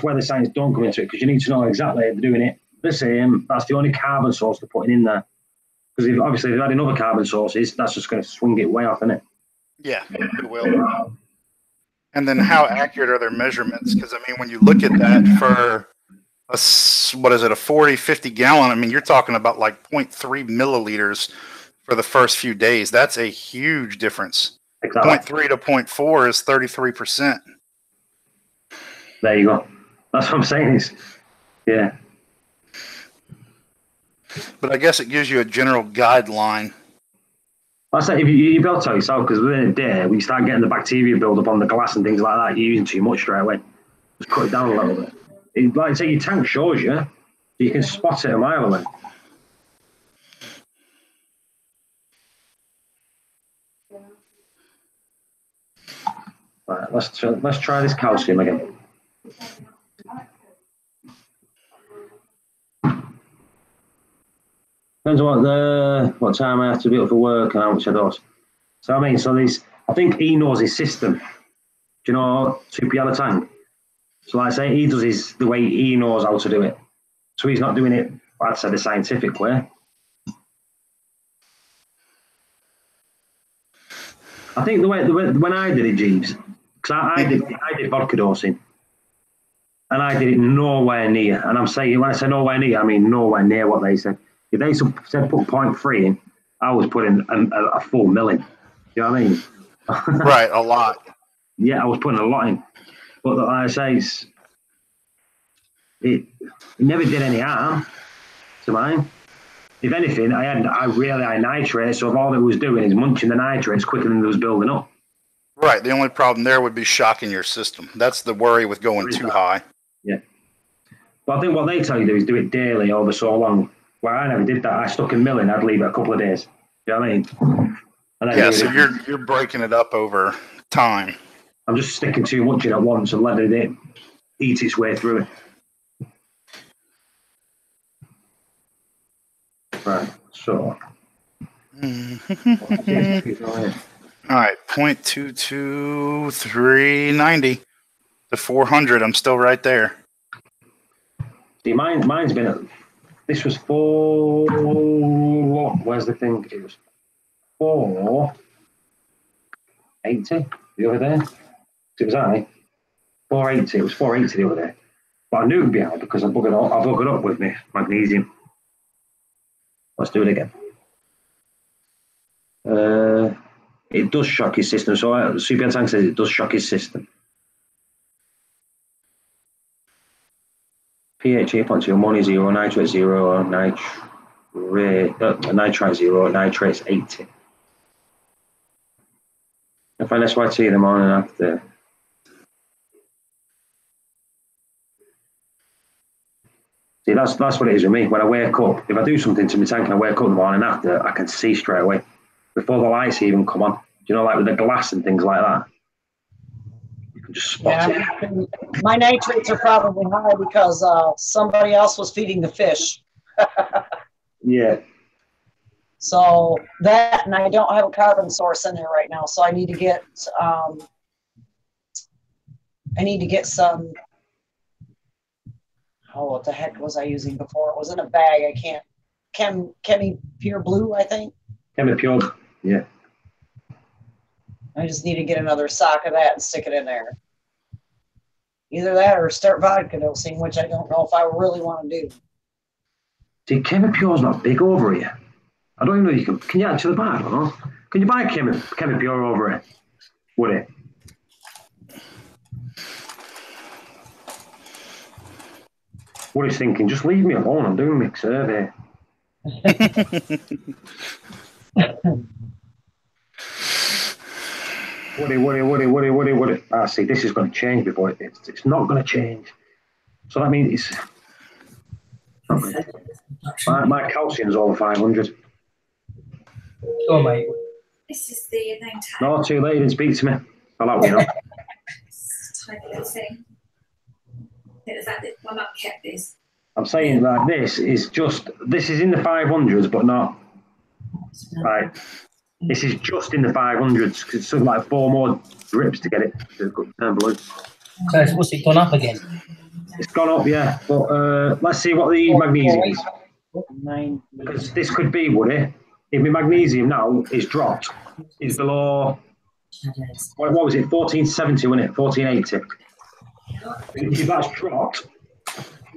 where the science don't come into it, because you need to know exactly if they're doing it the same. That's the only carbon source they're putting in there. Because obviously they've added other carbon sources, that's just going to swing it way off, isn't it? Yeah, it will. And then how accurate are their measurements? Because, I mean, when you look at that for a 40, 50 gallon, I mean, you're talking about like 0.3 milliliters for the first few days. That's a huge difference. Exactly. 0.3 to 0.4 is 33%. There you go. That's what I'm saying yeah. But I guess it gives you a general guideline. I say if you be able to tell yourself, because within a day, when you start getting the bacteria build up on the glass and things like that, you're using too much straight away. Just cut it down a little bit. Like I say, your tank shows you can spot it a mile away. Right, let's try this calcium again. Depends on what time I have to be up for work and how much I do. So I mean, I think he knows his system. Do you know Super Yellow Tank? So like I say, he does the way he knows how to do it. So he's not doing it, I'd say, the scientific way. I think the way when I did it, Jeeves, because I did vodka dosing, and I did it nowhere near. And I'm saying, when I say nowhere near, I mean nowhere near what they said. If they said put 0.3 in, I was putting a full mill in. You know what I mean? Right, a lot. Yeah, I was putting a lot in. But like I say, it never did any harm to mine. If anything, I really had nitrates, so if all it was doing is munching the nitrates quicker than it was building up. Right. The only problem there would be shocking your system. That's the worry with going too high. Yeah. But I think what they tell you to do is do it daily over so long. Well, I never did that. I stuck in milling. I'd leave it a couple of days. You know what I mean? Yeah, so you're breaking it up over time. I'm just sticking too much in at once and letting it eat its way through it. Right, so. All right, 0.22390 to 400. I'm still right there. See, mine's been, this was 4, where's the thing? It was 480 the other day. It was high. 480, it was 480 the other day. But I knew it would be high because I buggered up with me magnesium. Let's do it again. It does shock his system. So Super Tank says it does shock his system. pH 8.2, ammonia 0, nitrate 0, nitrate 0, nitrates 80. I find SYT in the morning after. See, that's what it is with me. When I wake up, if I do something to my tank and I wake up in the morning after, I can see straight away before the lights even come on. You know, like with the glass and things like that. You can just spot it. My nitrates are probably high because somebody else was feeding the fish. Yeah. So that, and I don't have a carbon source in there right now, so I need to get some. Oh, what the heck was I using before? It was in a bag. I can't. Chemi Pure Blue, I think. Chemi Pure, yeah. I just need to get another sock of that and stick it in there. Either that or start vodka dosing, which I don't know if I really want to do. See, Chemi Pure's not big over here. I don't even know you can you actually buy it, I don't know. Can you buy Chemi Pure over it? Would it? What he's thinking, just leave me alone, I'm doing my survey. Woody. Ah, see, this is going to change before it's not going to change. So that means my calcium's over 500. Oh, mate. This is the name tag. No, too late, he didn't speak to me. I'll let you know. Tiny little thing. It was that my mum kept this. I'm saying that this is in the 500s, but not right. This is just in the 500s. It's sort of like 4 more drips to get it to turn blue. So what's it gone up again? It's gone up, yeah. But let's see what the magnesium is. Because this could be, would it? If my magnesium now is dropped, is below, what was it, 1470, wasn't it? 1480. If that's dropped,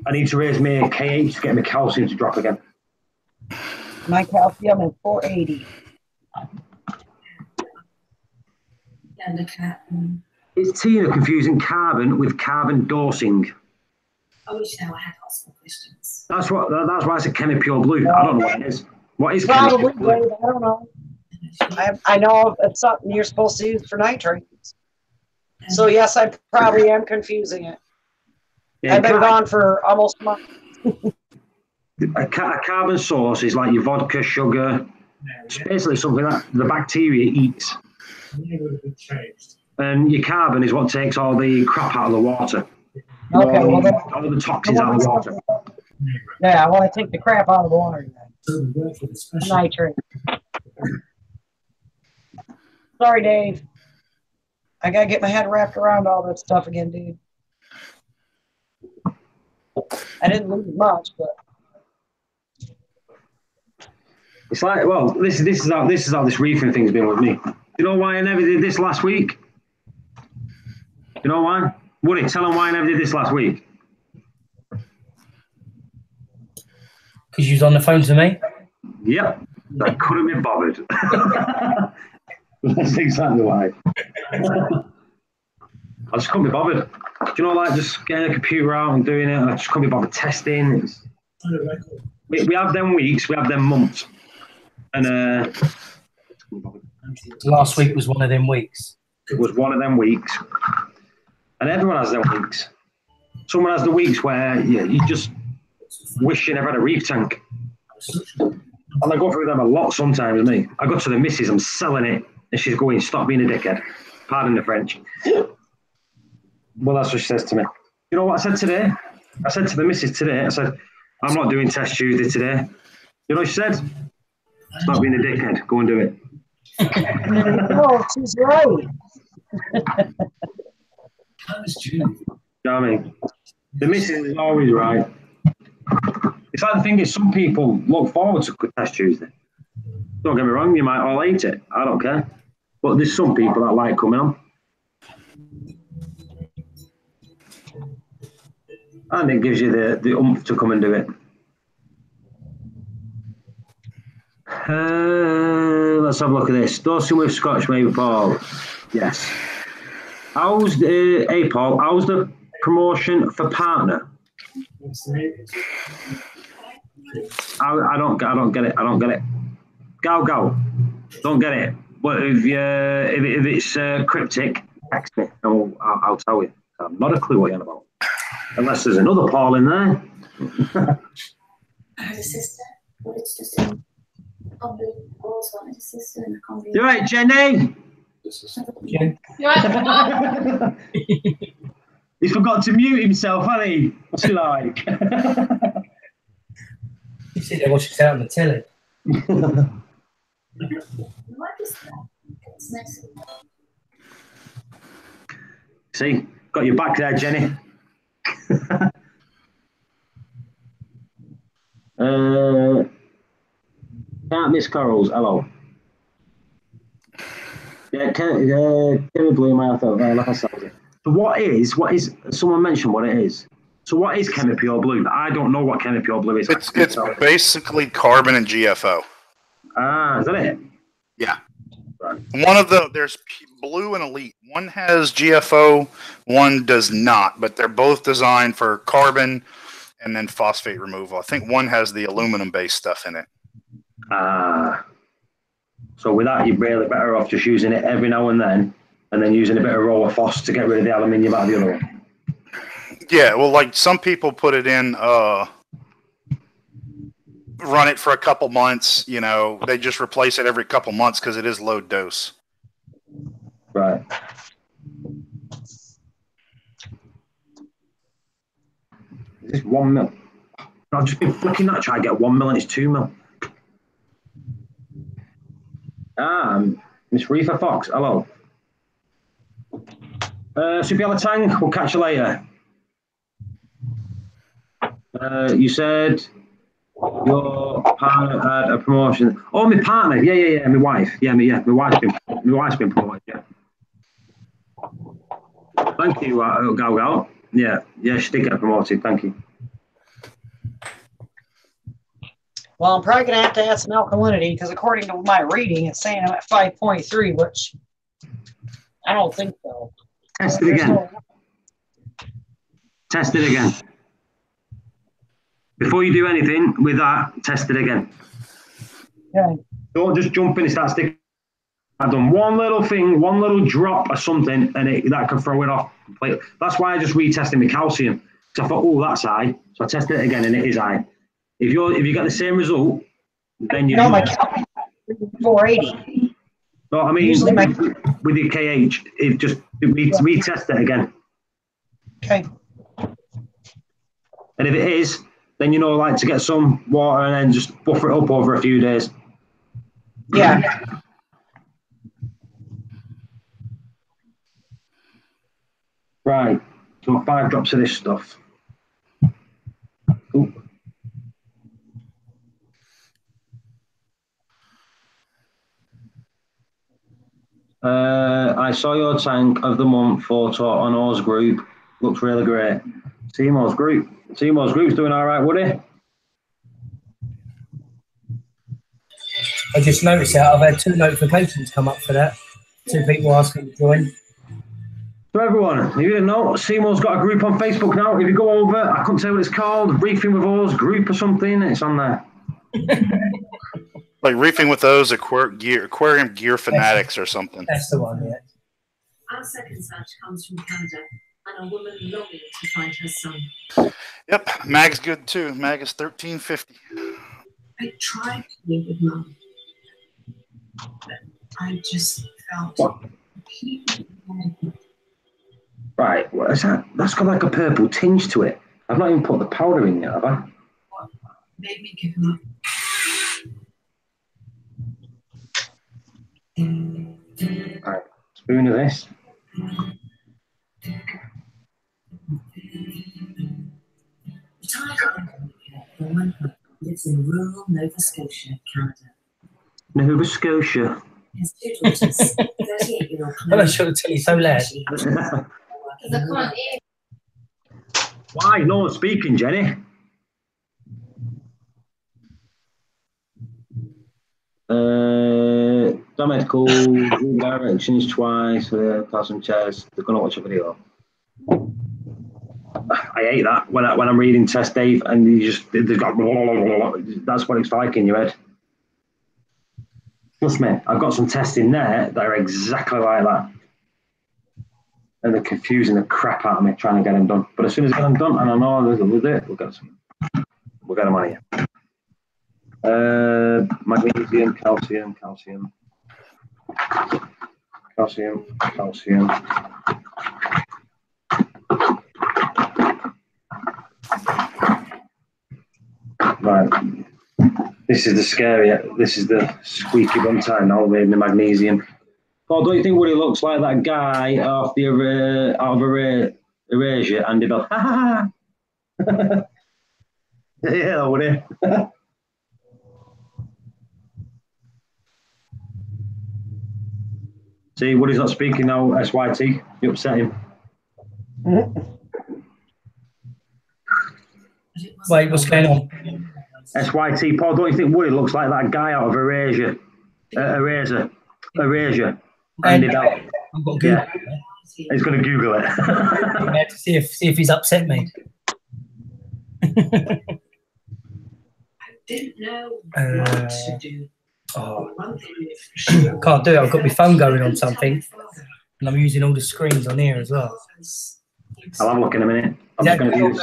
I need to raise my KH to get my calcium to drop again. My calcium is 480. Yeah, look at. Is Tina confusing carbon with carbon dosing? I wish now I had asked more questions. That's why I said Chemi Pure Blue. I don't know what it is. What is Probably Chemi Pure Blue? I don't know. I know it's something you're supposed to use for nitrates. So yes, I probably am confusing it. Yeah, I've been gone for almost a month. A carbon source is like your vodka, sugar. It's basically something that the bacteria eats. And your carbon is what takes all the crap out of the water. Okay, all the toxins out of the water. Yeah, I want to take the crap out of the water. Nitrate. Sorry, Dave. I gotta get my head wrapped around all that stuff again, dude. I didn't lose much, but it's like, well, this is how this reefing thing's been with me. You know why I never did this last week? You know why? Woody, tell them why I never did this last week. Because you was on the phone to me? Yep. I couldn't be bothered. That's exactly why. I just couldn't be bothered. Do you know, like just getting a computer out and doing it, and I just couldn't be bothered testing. We have them weeks, we have them months. And last week was one of them weeks. It was one of them weeks. And everyone has them weeks. Someone has the weeks where you just wish you never had a reef tank. And I go through them a lot sometimes, me. I go to the missus, I'm selling it, and she's going, stop being a dickhead. Pardon the French. Well, that's what she says to me. You know what I said today? I said to the missus today, I said, I'm not doing Test Tuesday today. You know what she said? Stop being a dickhead. Go and do it. no, she's right. You know what I mean? The missus is always right. It's like the thing is, some people look forward to Test Tuesday. Don't get me wrong, you might all hate it. I don't care. But there's some people that like coming on. And it gives you the oomph to come and do it. Let's have a look at this. Dosing with Scotch, maybe, Paul. Yes. How's Paul? How's the promotion for partner? I don't get it. I don't get it. Go. Don't get it. But if it's cryptic, text me and I'll tell you. I've not a clue what you're on about. Unless there's another Paul in there. I had a sister, but it's just a convent. I also wanted a sister in a convent. You right, Jenny? Jen. You right? He's forgot to mute himself, hasn't he? What's he like? You sit there watching it out on the telly. What is that? It's nice. See, got your back there, Jenny. Can't miss corals. Hello. Yeah, Kevin blew my mouth out there, like I said. So what is, someone mentioned what it is. So what is Chemipure Blue? I don't know what Chemipure Blue is. It's basically carbon and GFO. Ah, is that it? Yeah. Right. There's Blue and Elite. One has GFO, one does not, but they're both designed for carbon and then phosphate removal. I think one has the aluminum-based stuff in it. Ah. So with that, you're really better off just using it every now and then using a bit of roller phos to get rid of the aluminium out of the other one. Yeah, well, like some people put it in, run it for a couple months, they just replace it every couple months because it is low dose. Right. Is this 1 mil? I've just been flicking that, try to get 1 mil and it's 2 mil. Miss Reef Fox, hello. Supiala Tang, we'll catch you later. You said your partner had a promotion. Oh, my partner, yeah, my wife. My wife's been promoted, yeah. Thank you, Gal. Yeah, she did get promoted, thank you. Well, I'm probably going to have to add some alkalinity because according to my reading, it's saying I'm at 5.3, which I don't think so. Test it again. Test it again. Before you do anything with that, test it again. Okay. Don't just jump in and start sticking. I've done one little thing, one little drop or something, and that can throw it off completely. That's why I just retested my calcium. Because I thought, oh, that's high. So I tested it again, and it is high. If you get the same result, then you. No, my calcium is 480. No, I mean, usually with your KH, it just retest it again. Okay. And if it is, then like to get some water and then just buffer it up over a few days. Yeah. Right. So 5 drops of this stuff. Ooh. I saw your tank of the month photo on O's group. Looks really great. Seymour's group's doing all right, Woody. I just noticed that I've had 2 notifications come up for that. 2 people asking to join. So everyone, if you didn't know, Seymour's got a group on Facebook now. If you go over, I couldn't say what it's called, Reefing with O's group or something. It's on there. Like Reefing with O's, Aquarium Gear Fanatics or something. That's the one, yeah. Our second such comes from Canada, and a woman longing to find her son. Yep, Mag's good too. Mag is 1350. I tried to live with Mum, but I just felt completely alone. Right, what is that? That's got like a purple tinge to it. I've not even put the powder in yet, have I? What made me give him up? Right, spoon of this. Woman lives in rural Nova Scotia, Canada. Nova Scotia. His 2 daughters, 38-year-old. I'm not sure to tell you so loud. Why? No one's speaking, Jenny. Medical directions twice for class and chairs. They're gonna watch a video. I hate that when I'm reading test Dave and they've got that's what it's like in your head. Trust me, I've got some tests in there that are exactly like that. And they're confusing the crap out of me trying to get them done. But as soon as I get them done, and I know we'll do it, we'll get them on here. Magnesium, calcium. Right. This is the squeaky bum time now with the magnesium. Oh, don't you think Woody looks like that guy off the Erasure, Andy Bell? Yeah, Woody. See, Woody's not speaking now, SYT. You upset him. Wait, what's going on? SYT, Paul, don't you think Woody looks like that guy out of Erasure? Andy Bell. I've got to Google it. He's going to Google it. Yeah, to see if he's upset me. I didn't know what to do. Can't do it. I've got my phone going on something, and I'm using all the screens on here as well. I'll have a look in a minute. I'm just going to do this.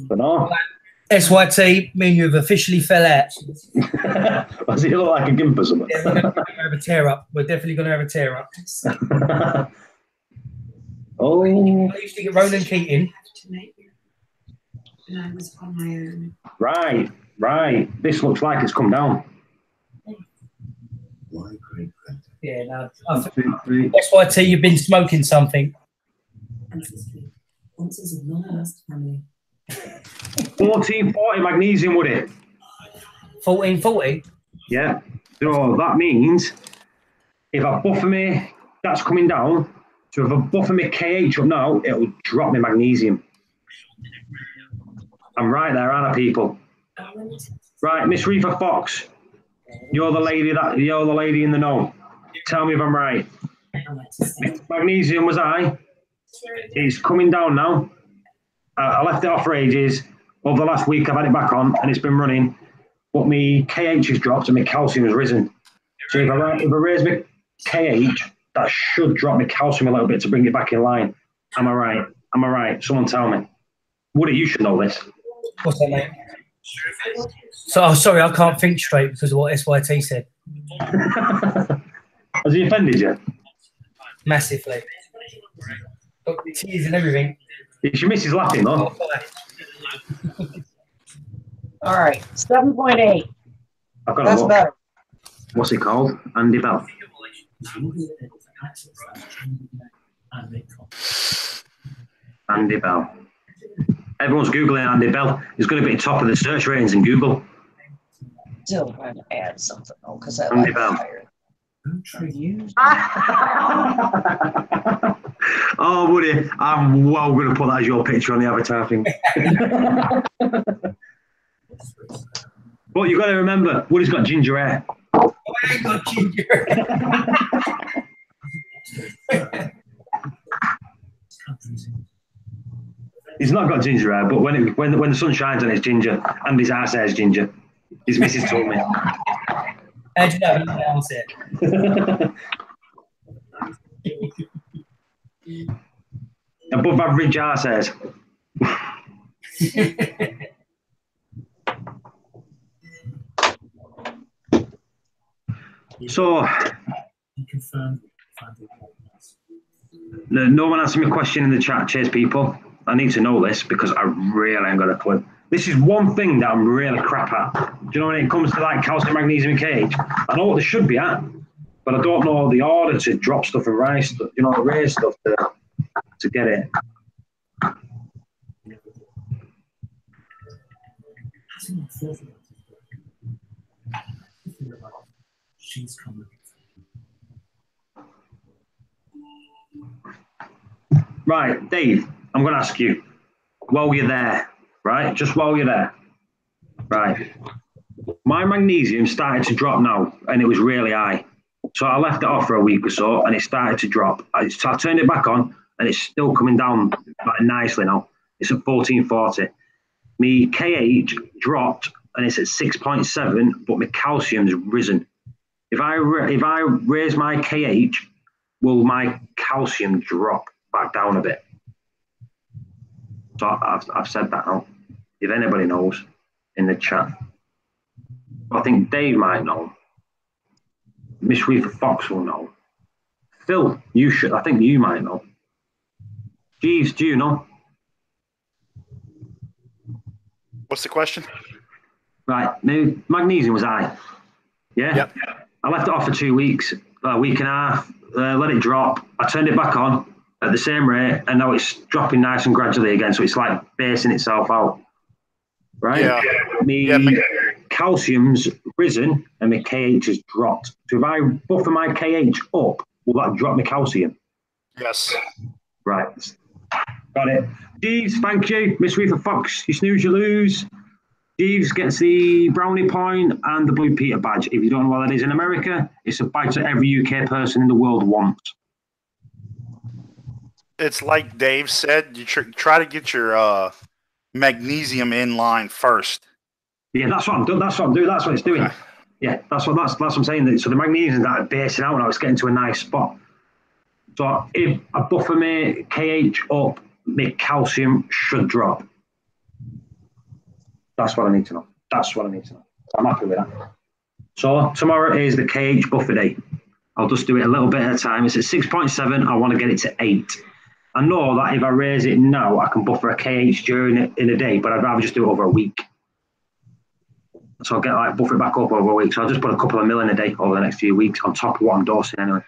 But no. SYT, me and you have officially fell out. Does he look like a gimp or something? Yeah, we're going to have a tear up. We're definitely going to have a tear up. Oh. I used to get Ronan Keating. And I was on my own. Right. This looks like it's come down. Yeah, no. SYT, you've been smoking something. 1440 magnesium, would it? 1440? Yeah. So that means if I buffer me, that's coming down. So if I buffer me KH up now, it'll drop me magnesium. I'm right there, aren't I, people? Right, Miss Reefer Fox, you're the lady in the know. Tell me if I'm right. Magnesium was high. It's coming down now. I left it off for ages. Over the last week, I've had it back on, and it's been running. But my KH has dropped, and my calcium has risen. So if I raise my KH, that should drop my calcium a little bit to bring it back in line. Am I right? Someone tell me. Woody, you should know this. What's that, mate? So, sorry, I can't think straight because of what SYT said. Has he offended you? Massively. Got tears and everything. It's your missus laughing, though. All right, 7.8. I've got That's a look. better. What's he called? Andy Bell. Andy Bell. Everyone's Googling Andy Bell. He's going to be top of the search ratings in Google. Still trying to add something, though, because I Andy like Bell. fire. Oh, Woody, I'm well going to put that as your picture on the avatar thing. But you've got to remember, Woody's got ginger hair. I ain't got ginger hair. He's not got ginger hair, but when the sun shines on, it's ginger, and his ass hair is ginger. His missus told me. How'd you know that was it? Above average ass hairs. So, no one answered me a question in the chat, Chase people. I need to know this because I really ain't got a clue. This is one thing that I'm really crap at. Do you know when it comes to like calcium, magnesium, and KH? I know what they should be at, but I don't know the order to drop stuff and rise stuff, you know, raise stuff to get it. Right, Dave, I'm going to ask you, while you're there, right? Just while you're there, right? My magnesium started to drop now, and it was really high. So I left it off for a week or so, and it started to drop. So I turned it back on, and it's still coming down like, nicely now. It's at 1440. My KH dropped and it's at 6.7, but my calcium's risen. If I raise my KH, will my calcium drop back down a bit? So I've said that now. If anybody knows in the chat, I think Dave might know. Miss Reef Fox will know. Phil, you should. I think you might know. Jeeves, do you know? What's the question? Right, maybe magnesium was high. Yeah. Yep. I left it off for 2 weeks, a week and a half. Let it drop. I turned it back on at the same rate, and now it's dropping nice and gradually again. So it's like basing itself out. Right. Yeah. The calcium's risen and my KH has dropped. So if I buffer my KH up, will that drop my calcium? Yes. Right. Got it. Jeeves, thank you. Miss Reef Fox, you snooze, you lose. Jeeves gets the brownie point and the Blue Peter badge. If you don't know what that is in America, it's a badge that every UK person in the world wants. It's like Dave said, you try to get your magnesium in line first. Yeah, that's what I'm doing. That's what I'm doing. That's what it's doing. Okay. Yeah, that's what I'm saying. So the magnesium that basing out now, it's getting to a nice spot. So if I buffer my KH up, my calcium should drop. That's what I need to know. That's what I need to know. I'm happy with that. So tomorrow is the KH buffer day. I'll just do it a little bit at a time. It's at 6.7. I want to get it to 8. I know that if I raise it now, I can buffer a KH in a day, but I'd rather just do it over a week. So I'll get buffer it back up over a week. So I'll just put a couple of mil in a day over the next few weeks on top of what I'm dosing anyway.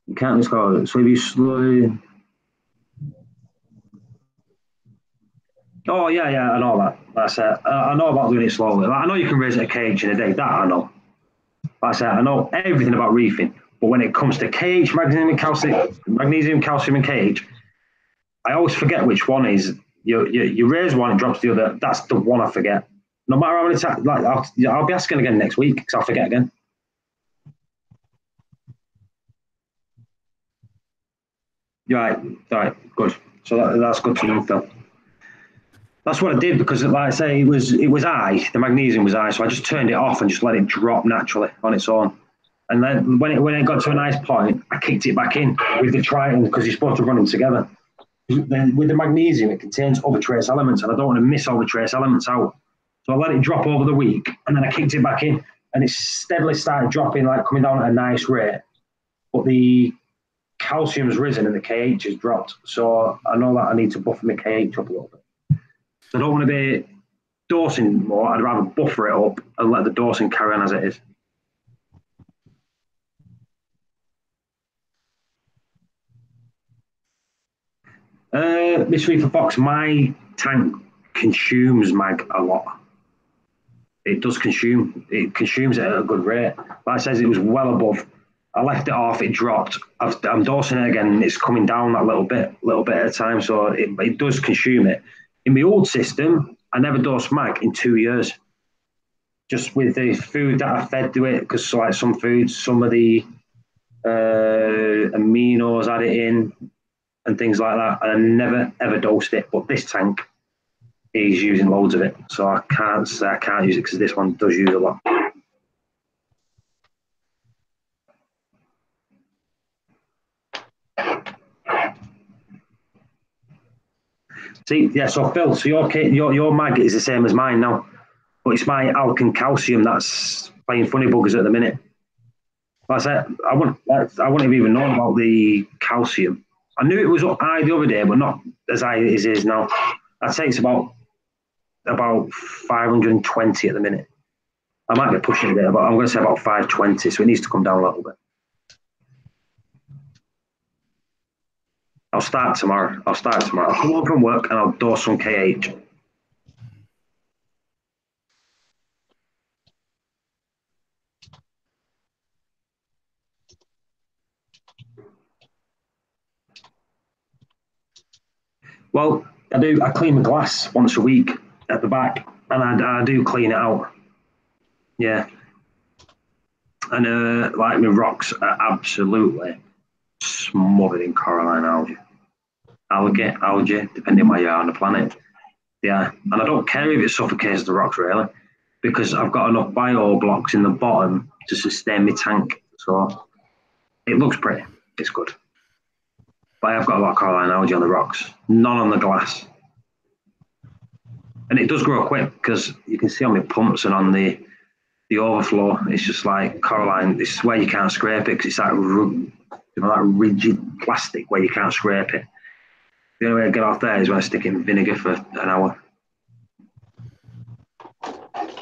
You can't just go. So if you slowly. Oh yeah, I know that. That's it. I know about doing it slowly. I know you can raise it a KH in a day. That I know. That's it. I know everything about reefing. But when it comes to KH, magnesium, calcium, and KH, I always forget which one is. You raise one and drops the other. That's the one I forget. No matter how many times, I'll be asking again next week because I'll forget again. Right, good. So that's good to know, Phil. That's what I did because, like I say, it was high. The magnesium was high, so I just turned it off and just let it drop naturally on its own. And then when it got to a nice point, I kicked it back in with the Triton because you're supposed to run them together. Then with the magnesium, it contains other trace elements, and I don't want to miss all the trace elements out. So I let it drop over the week, and then I kicked it back in, and it steadily started dropping, coming down at a nice rate. But the calcium's risen and the KH has dropped. So I know that I need to buffer my KH up a little bit. So I don't want to be dosing more. I'd rather buffer it up and let the dosing carry on as it is. Miss Reef Fox, my tank consumes mag a lot. It does consume. It consumes it at a good rate. Like I says, it was well above. I left it off. It dropped. I'm dosing it again. It's coming down that little bit at a time. So it does consume it. In my old system, I never dosed mag in 2 years. Just with the food that I fed to it, because some foods, some of the aminos had it in and things like that. And I never ever dosed it. But this tank is using loads of it, so I can't use it because this one does use a lot. See, yeah. So Phil, so your mag is the same as mine now, but it's my alkaline calcium that's playing funny buggers at the minute. Like I said, I wouldn't have even known about the calcium. I knew it was up high the other day, but not as high as it is now. I'd say it's about 520 at the minute. I might be pushing a bit, but I'm going to say about 520, so it needs to come down a little bit. I'll start tomorrow. I'll come home from work and I'll dose some KH. Well, I clean my glass once a week at the back, and I do clean it out. Yeah. And my rocks are absolutely smothered in coralline algae, depending where you are on the planet. Yeah, and I don't care if it suffocates the rocks really, because I've got enough bio blocks in the bottom to sustain my tank. So it looks pretty. It's good. But I have got a lot of coralline algae on the rocks, none on the glass. And it does grow quick because you can see on my pumps and on the overflow, it's just like coralline. This is where you can't scrape it because it's that, that rigid plastic where you can't scrape it. The only way to get off there is when I stick it in vinegar for an hour.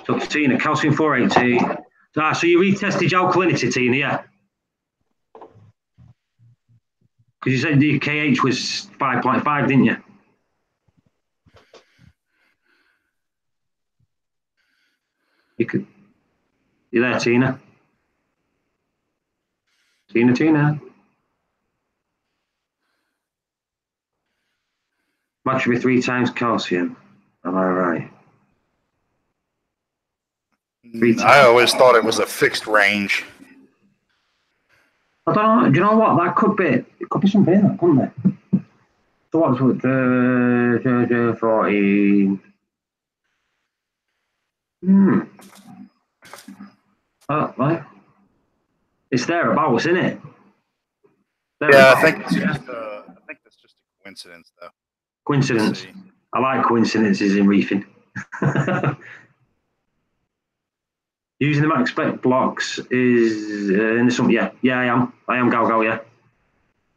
So Tina, calcium 480. So you retested your alkalinity, Tina, yeah? Because you said the KH was 5.5, didn't you? You there, Tina? Tina. Max should be 3 times calcium. Am I right? I always thought it was a fixed range. I don't know. Do you know what? That could be. It could be something in that, couldn't it? So what's with 14? Oh, right. It's thereabouts, isn't it? Yeah, I think that's just a coincidence, though. Coincidence. I like coincidences in reefing. Using the max spec blocks is in the summer. Yeah, I am Gal, yeah.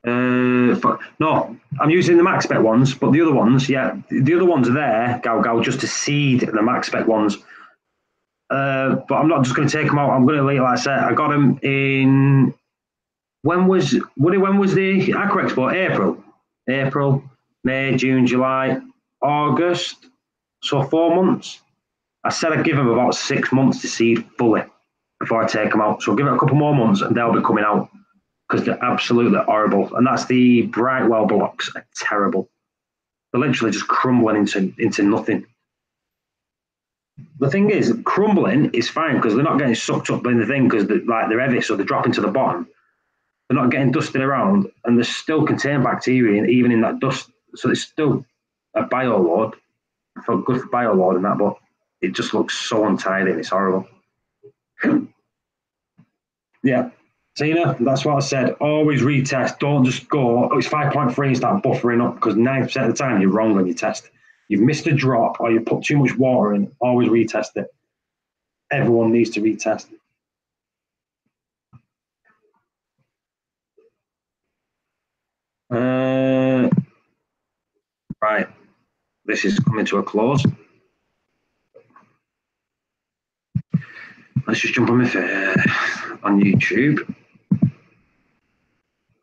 No, I'm using the max spec ones, but the other ones, yeah, the other ones are there, Gal, just to seed the max spec ones. But I'm not just going to take them out. I'm going to, like I said, I got them in. When was the Aqua Expo? April, May, June, July, August. So 4 months. I said I'd give them about 6 months to seed fully before I take them out. So I'll give it a couple more months and they'll be coming out because they're absolutely horrible. And that's the Brightwell blocks are terrible. They're literally just crumbling into nothing. The thing is, crumbling is fine because they're not getting sucked up in the thing because they're heavy, so they're dropping to the bottom. They're not getting dusted around, and they still contain bacteria even in that dust. So it's still a bio load. I felt good for bio load and that, but it just looks so untidy and it's horrible. Yeah. Tina, that's what I said. Always retest. Don't just go, it's 5.3 and start buffering up because 90% of the time you're wrong on your test. You've missed a drop or you put too much water in, always retest it. Everyone needs to retest. Right. This is coming to a close. Let's just jump on my on YouTube.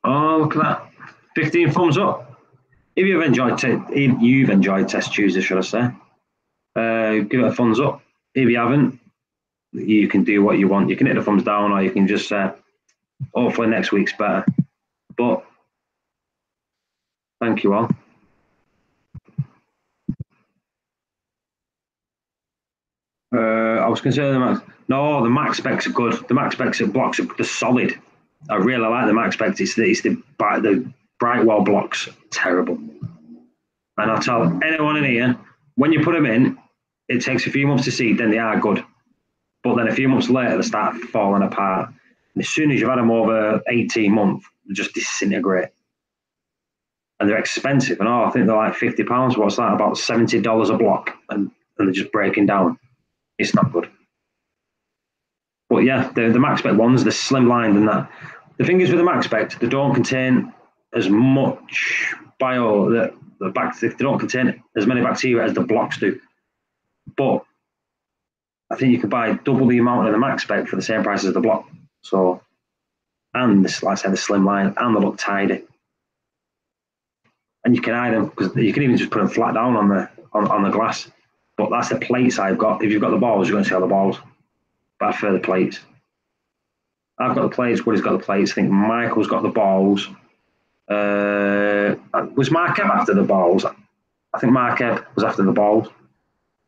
Oh, look at that. 15 thumbs up. If you've enjoyed Test Tuesday, should I say, give it a thumbs up. If you haven't, you can do what you want. You can hit the thumbs down, or you can just say, hopefully next week's better. But thank you all. I was going to say the max specs are good. The max specs blocks are solid. I really like the max specs. It's the Brightwell blocks, terrible. And I'll tell anyone in here, when you put them in, it takes a few months to seed, then they are good. But then a few months later, they start falling apart. And as soon as you've had them over 18 months, they just disintegrate. And they're expensive. And I think they're like £50. What's that? About $70 a block. And they're just breaking down. It's not good. But yeah, the max spec ones, they're slimlined and that. The thing is with the max spec, they don't contain as much bio, they don't contain as many bacteria as the blocks do. But I think you could buy double the amount of the max spec for the same price as the block. So, and this, like I said, the slimline, and they look tidy. And you can hide them because you can even just put them flat down on the glass. But that's the plates I've got. If you've got the balls, you're going to see all the balls. But I prefer the plates. I've got the plates. Woody's got the plates. I think Michael's got the balls. Was Mark Ebb after the balls? I think Mark Ebb was after the balls.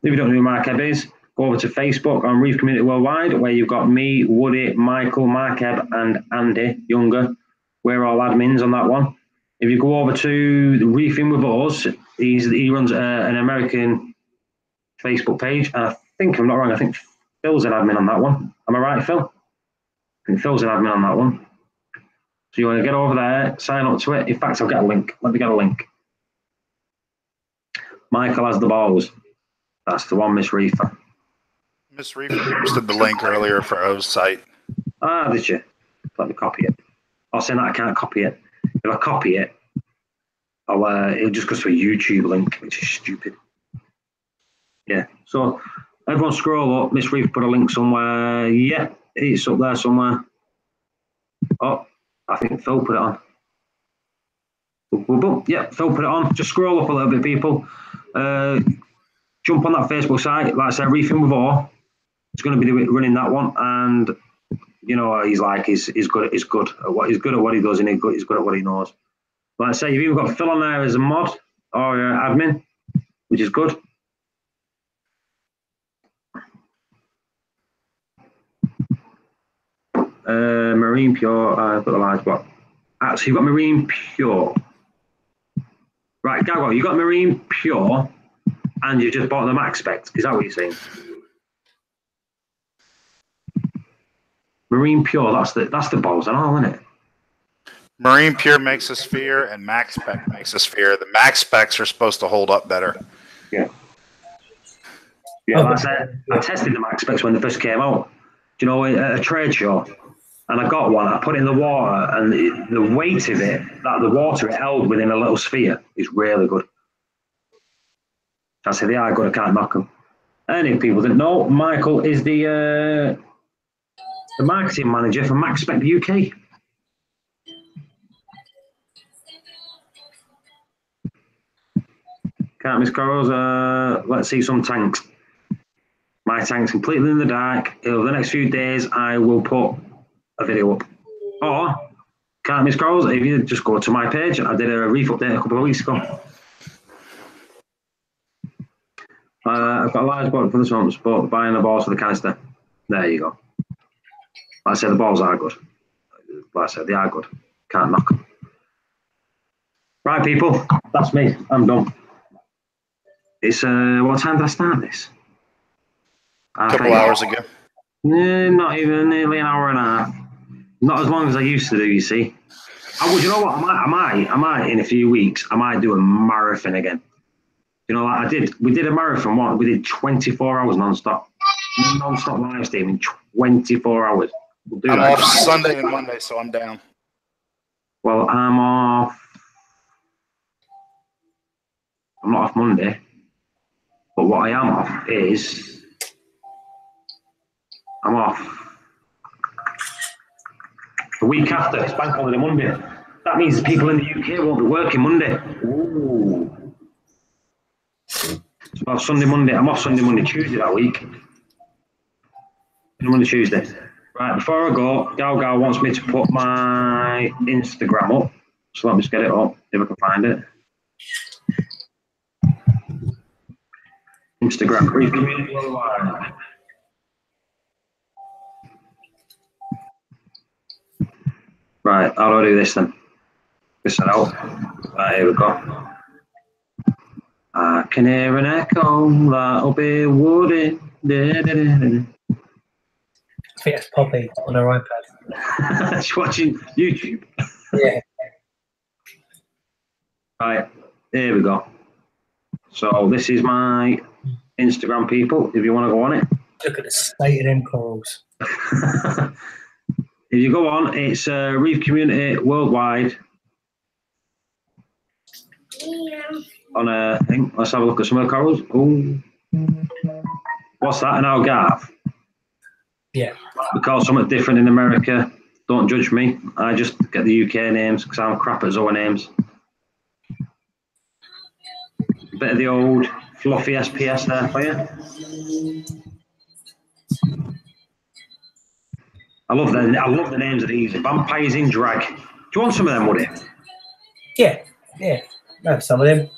If you don't know who Mark Ebb is, go over to Facebook on Reef Community Worldwide, where you've got me, Woody, Michael, Mark Ebb, and Andy Younger. We're all admins on that one. If you go over to the Reefing with Us, he runs an American Facebook page. I think, if I'm not wrong, I think Phil's an admin on that one. Am I right, Phil? I think Phil's an admin on that one. So you want to get over there, sign up to it. In fact, I'll get a link. Let me get a link. Michael has the balls. That's the one, Miss Reefer. Miss Reef posted the link earlier for O's site. Ah, did you? Let me copy it. I'll say that I can't copy it. If I copy it, it'll just go to a YouTube link, which is stupid. Yeah. So everyone scroll up. Miss Reef put a link somewhere. Yeah, it's up there somewhere. Oh, I think Phil put it on. Boom, boom, boom. Yeah, Phil put it on. Just scroll up a little bit, people. Jump on that Facebook site. Like I said, Reefing with Or. He's going to be running that one, and you know he's good. He's good at what he does, and he's good at what he knows. Like I say, you've even got Phil on there as a mod or admin, which is good. Marine Pure. I've got the live spot. So you've got Marine Pure. Right, Gago, you got Marine Pure, and you just bought the max spec. Is that what you're saying? Marine Pure, that's the balls and all, isn't it? Marine Pure makes a sphere, and Max Spec makes a sphere. The Max Specs are supposed to hold up better. Yeah. Yeah, like I said, I tested the Max Specs when they first came out. Do you know, at a trade show, and I got one. I put it in the water, and the weight of it, that the water it held within a little sphere, is really good. I said, yeah, I got. I can't knock them. Any people didn't know, Michael is the marketing manager for Max Spec UK. Can't miss corals. Let's see some tanks. My tank's completely in the dark. Over the next few days, I will put a video up. Or, can't miss corals, if you just go to my page. I did a reef update a couple of weeks ago. I've got a large boat for this one, but buying the balls for the canister. There you go. Like I said, the balls are good. Like I said, they are good. Can't knock them. Right, people, that's me. I'm done. It's what time did I start this? A couple hours ago. Not even nearly an hour and a half. Not as long as I used to do, you see. Oh, you know what? I might in a few weeks. I might do a marathon again. You know, like we did a marathon one. We did 24 hours non-stop live streaming, 24 hours. We'll do I'm that. off Sunday and Monday, so I'm down. Well, I'm off. I'm not off Monday, but what I am off is I'm off the week after. It's Bank Holiday Monday. That means people in the UK won't be working Monday. Ooh. So I'm off Sunday, Monday. I'm off Sunday, Monday, Tuesday that week. Monday, Tuesday. Right, before I go, Gal wants me to put my Instagram up. So let me just get it up, if I can find it. Instagram, Reef Community Worldwide. Right, how do I do this then? This it out. Right, here we go. I can hear an echo, that'll be wooded. I think that's Poppy on her iPad. She's watching YouTube. Yeah. Right, here we go. So this is my Instagram, people, if you want to go on it. Look at the state of them corals. If you go on, it's Reef Community Worldwide. Yeah. On a thing. Let's have a look at some of the corals. Oh, what's that? An Algarve? Yeah. We call something different in America. Don't judge me. I just get the UK names because I'm crap at Zoa names. A bit of the old fluffy SPS there for you. I love the names of these. Vampires in Drag. Do you want some of them, Woody? Yeah. Have some of them.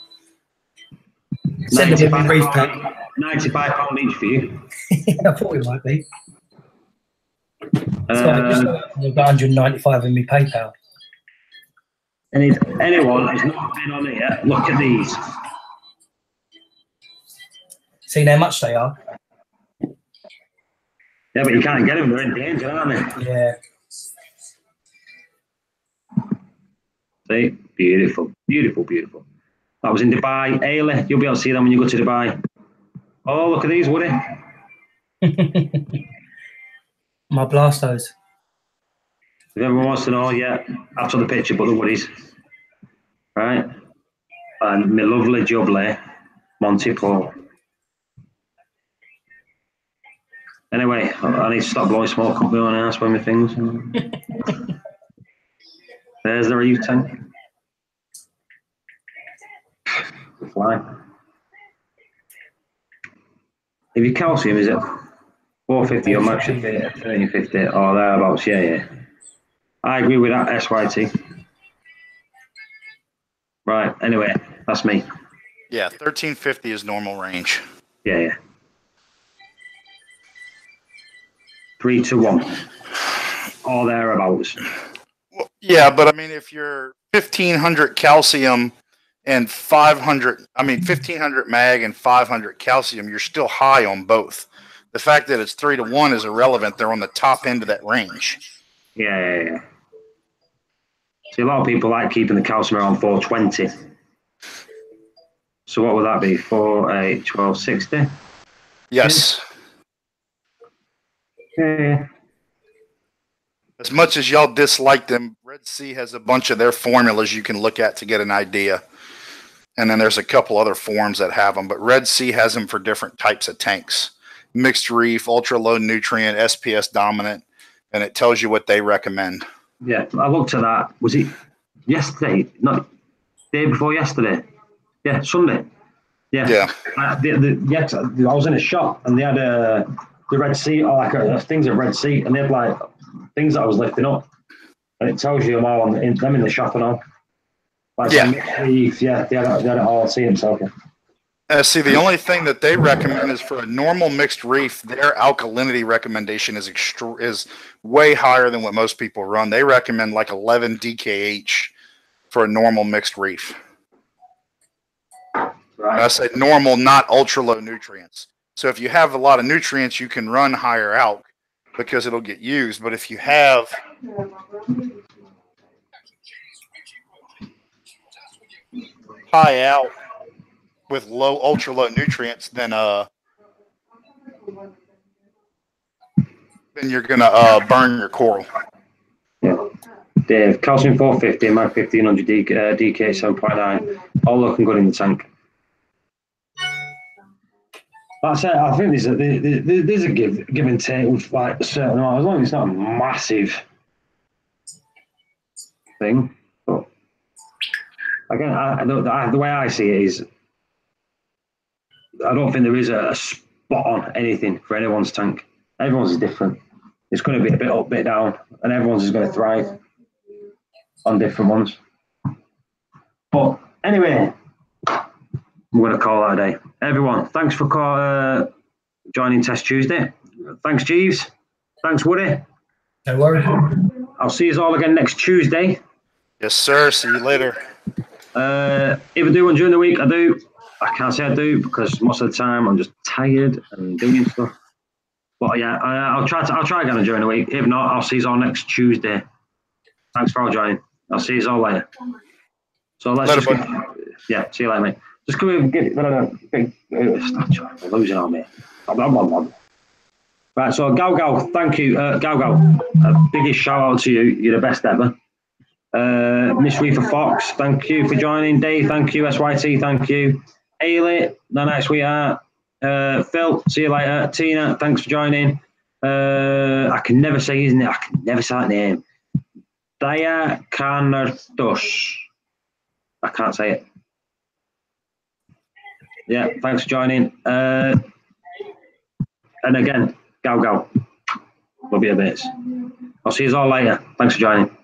Send them in Reef pack. £95 each for you. I thought it might be. So I've got 195 in my PayPal. Anyone who's not been on here, look at these. Seen how much they are? Yeah, but you can't get them. They're in danger, aren't they? Yeah. See? Beautiful. Beautiful, beautiful. That was in Dubai. Ailey, you'll be able to see them when you go to Dubai. Oh, look at these, Woody. My Blastos. If everyone wants to know, yeah, after the picture, but the Woodies. Right? And my lovely jubbly, Monty Paul. Anyway, I need to stop blowing smoke up my own ass with my things. There's the Reef tank. Fly. If your calcium is at 450, your max should be at 3050 or thereabouts. Yeah. I agree with that, SYT. Right, anyway, that's me. Yeah, 1350 is normal range. Yeah. 3 to 1. Or thereabouts. Well, yeah, but I mean, if you're 1500 calcium and 1500 mag and 500 calcium, you're still high on both. The fact that it's 3 to 1 is irrelevant. They're on the top end of that range. Yeah. See, a lot of people like keeping the calcium around 420. So what would that be? 4, 8, 12, 60? Yes. Yeah. As much as y'all dislike them, Red Sea has a bunch of their formulas you can look at to get an idea. And then there's a couple other forms that have them, but Red Sea has them for different types of tanks. Mixed reef, ultra low nutrient, SPS dominant, and it tells you what they recommend. Yeah, I looked at that. Was it yesterday? Not day before yesterday? Yeah, Sunday. Yeah. I was in a shop and they had the Red Sea, or like things at Red Sea, and they had like things that I was lifting up, and it tells you them all in the shop and all. Like Reef, they had it all. See himself. See, the only thing that they recommend is for a normal mixed reef, their alkalinity recommendation is way higher than what most people run. They recommend like 11 DKH for a normal mixed reef. Right. I say normal, not ultra low nutrients. So if you have a lot of nutrients, you can run higher alk because it'll get used. But if you have high alk with ultra low nutrients, then you're gonna burn your coral. Yeah. Dave, calcium 450, mag 1500, DK 7.9, all looking good in the tank. That's it. I think there's a give and take with like a certain amount, as long as it's not a massive thing. But again, the way I see it is, I don't think there is a spot on anything for anyone's tank. Everyone's is different. It's going to be a bit up, bit down, and everyone's is going to thrive on different ones. But anyway, I'm going to call that a day. Everyone, thanks for joining Test Tuesday. Thanks, Jeeves. Thanks, Woody. No worries. I'll see you all again next Tuesday. Yes, sir. See you later. If I do one during the week, I do. I can't say I do because most of the time I'm just tired and doing stuff. But yeah, I'll try again during the week. If not, I'll see you all next Tuesday. Thanks for all joining. I'll see you all later. So let's see you later, mate. Just come here and get I'm losing on me. Right, so Gal, thank you. Gal, biggest shout out to you. You're the best ever. Miss Reefer Fox, thank you for joining. Dave, thank you. SYT, thank you. Ailey, night sweetheart. Phil, see you later. Tina, thanks for joining. I can never say his name. I can never say that name. Daya Kanardos. I can't say it. Yeah, thanks for joining. And again, Gal. Love you a bit. I'll see you all later. Thanks for joining.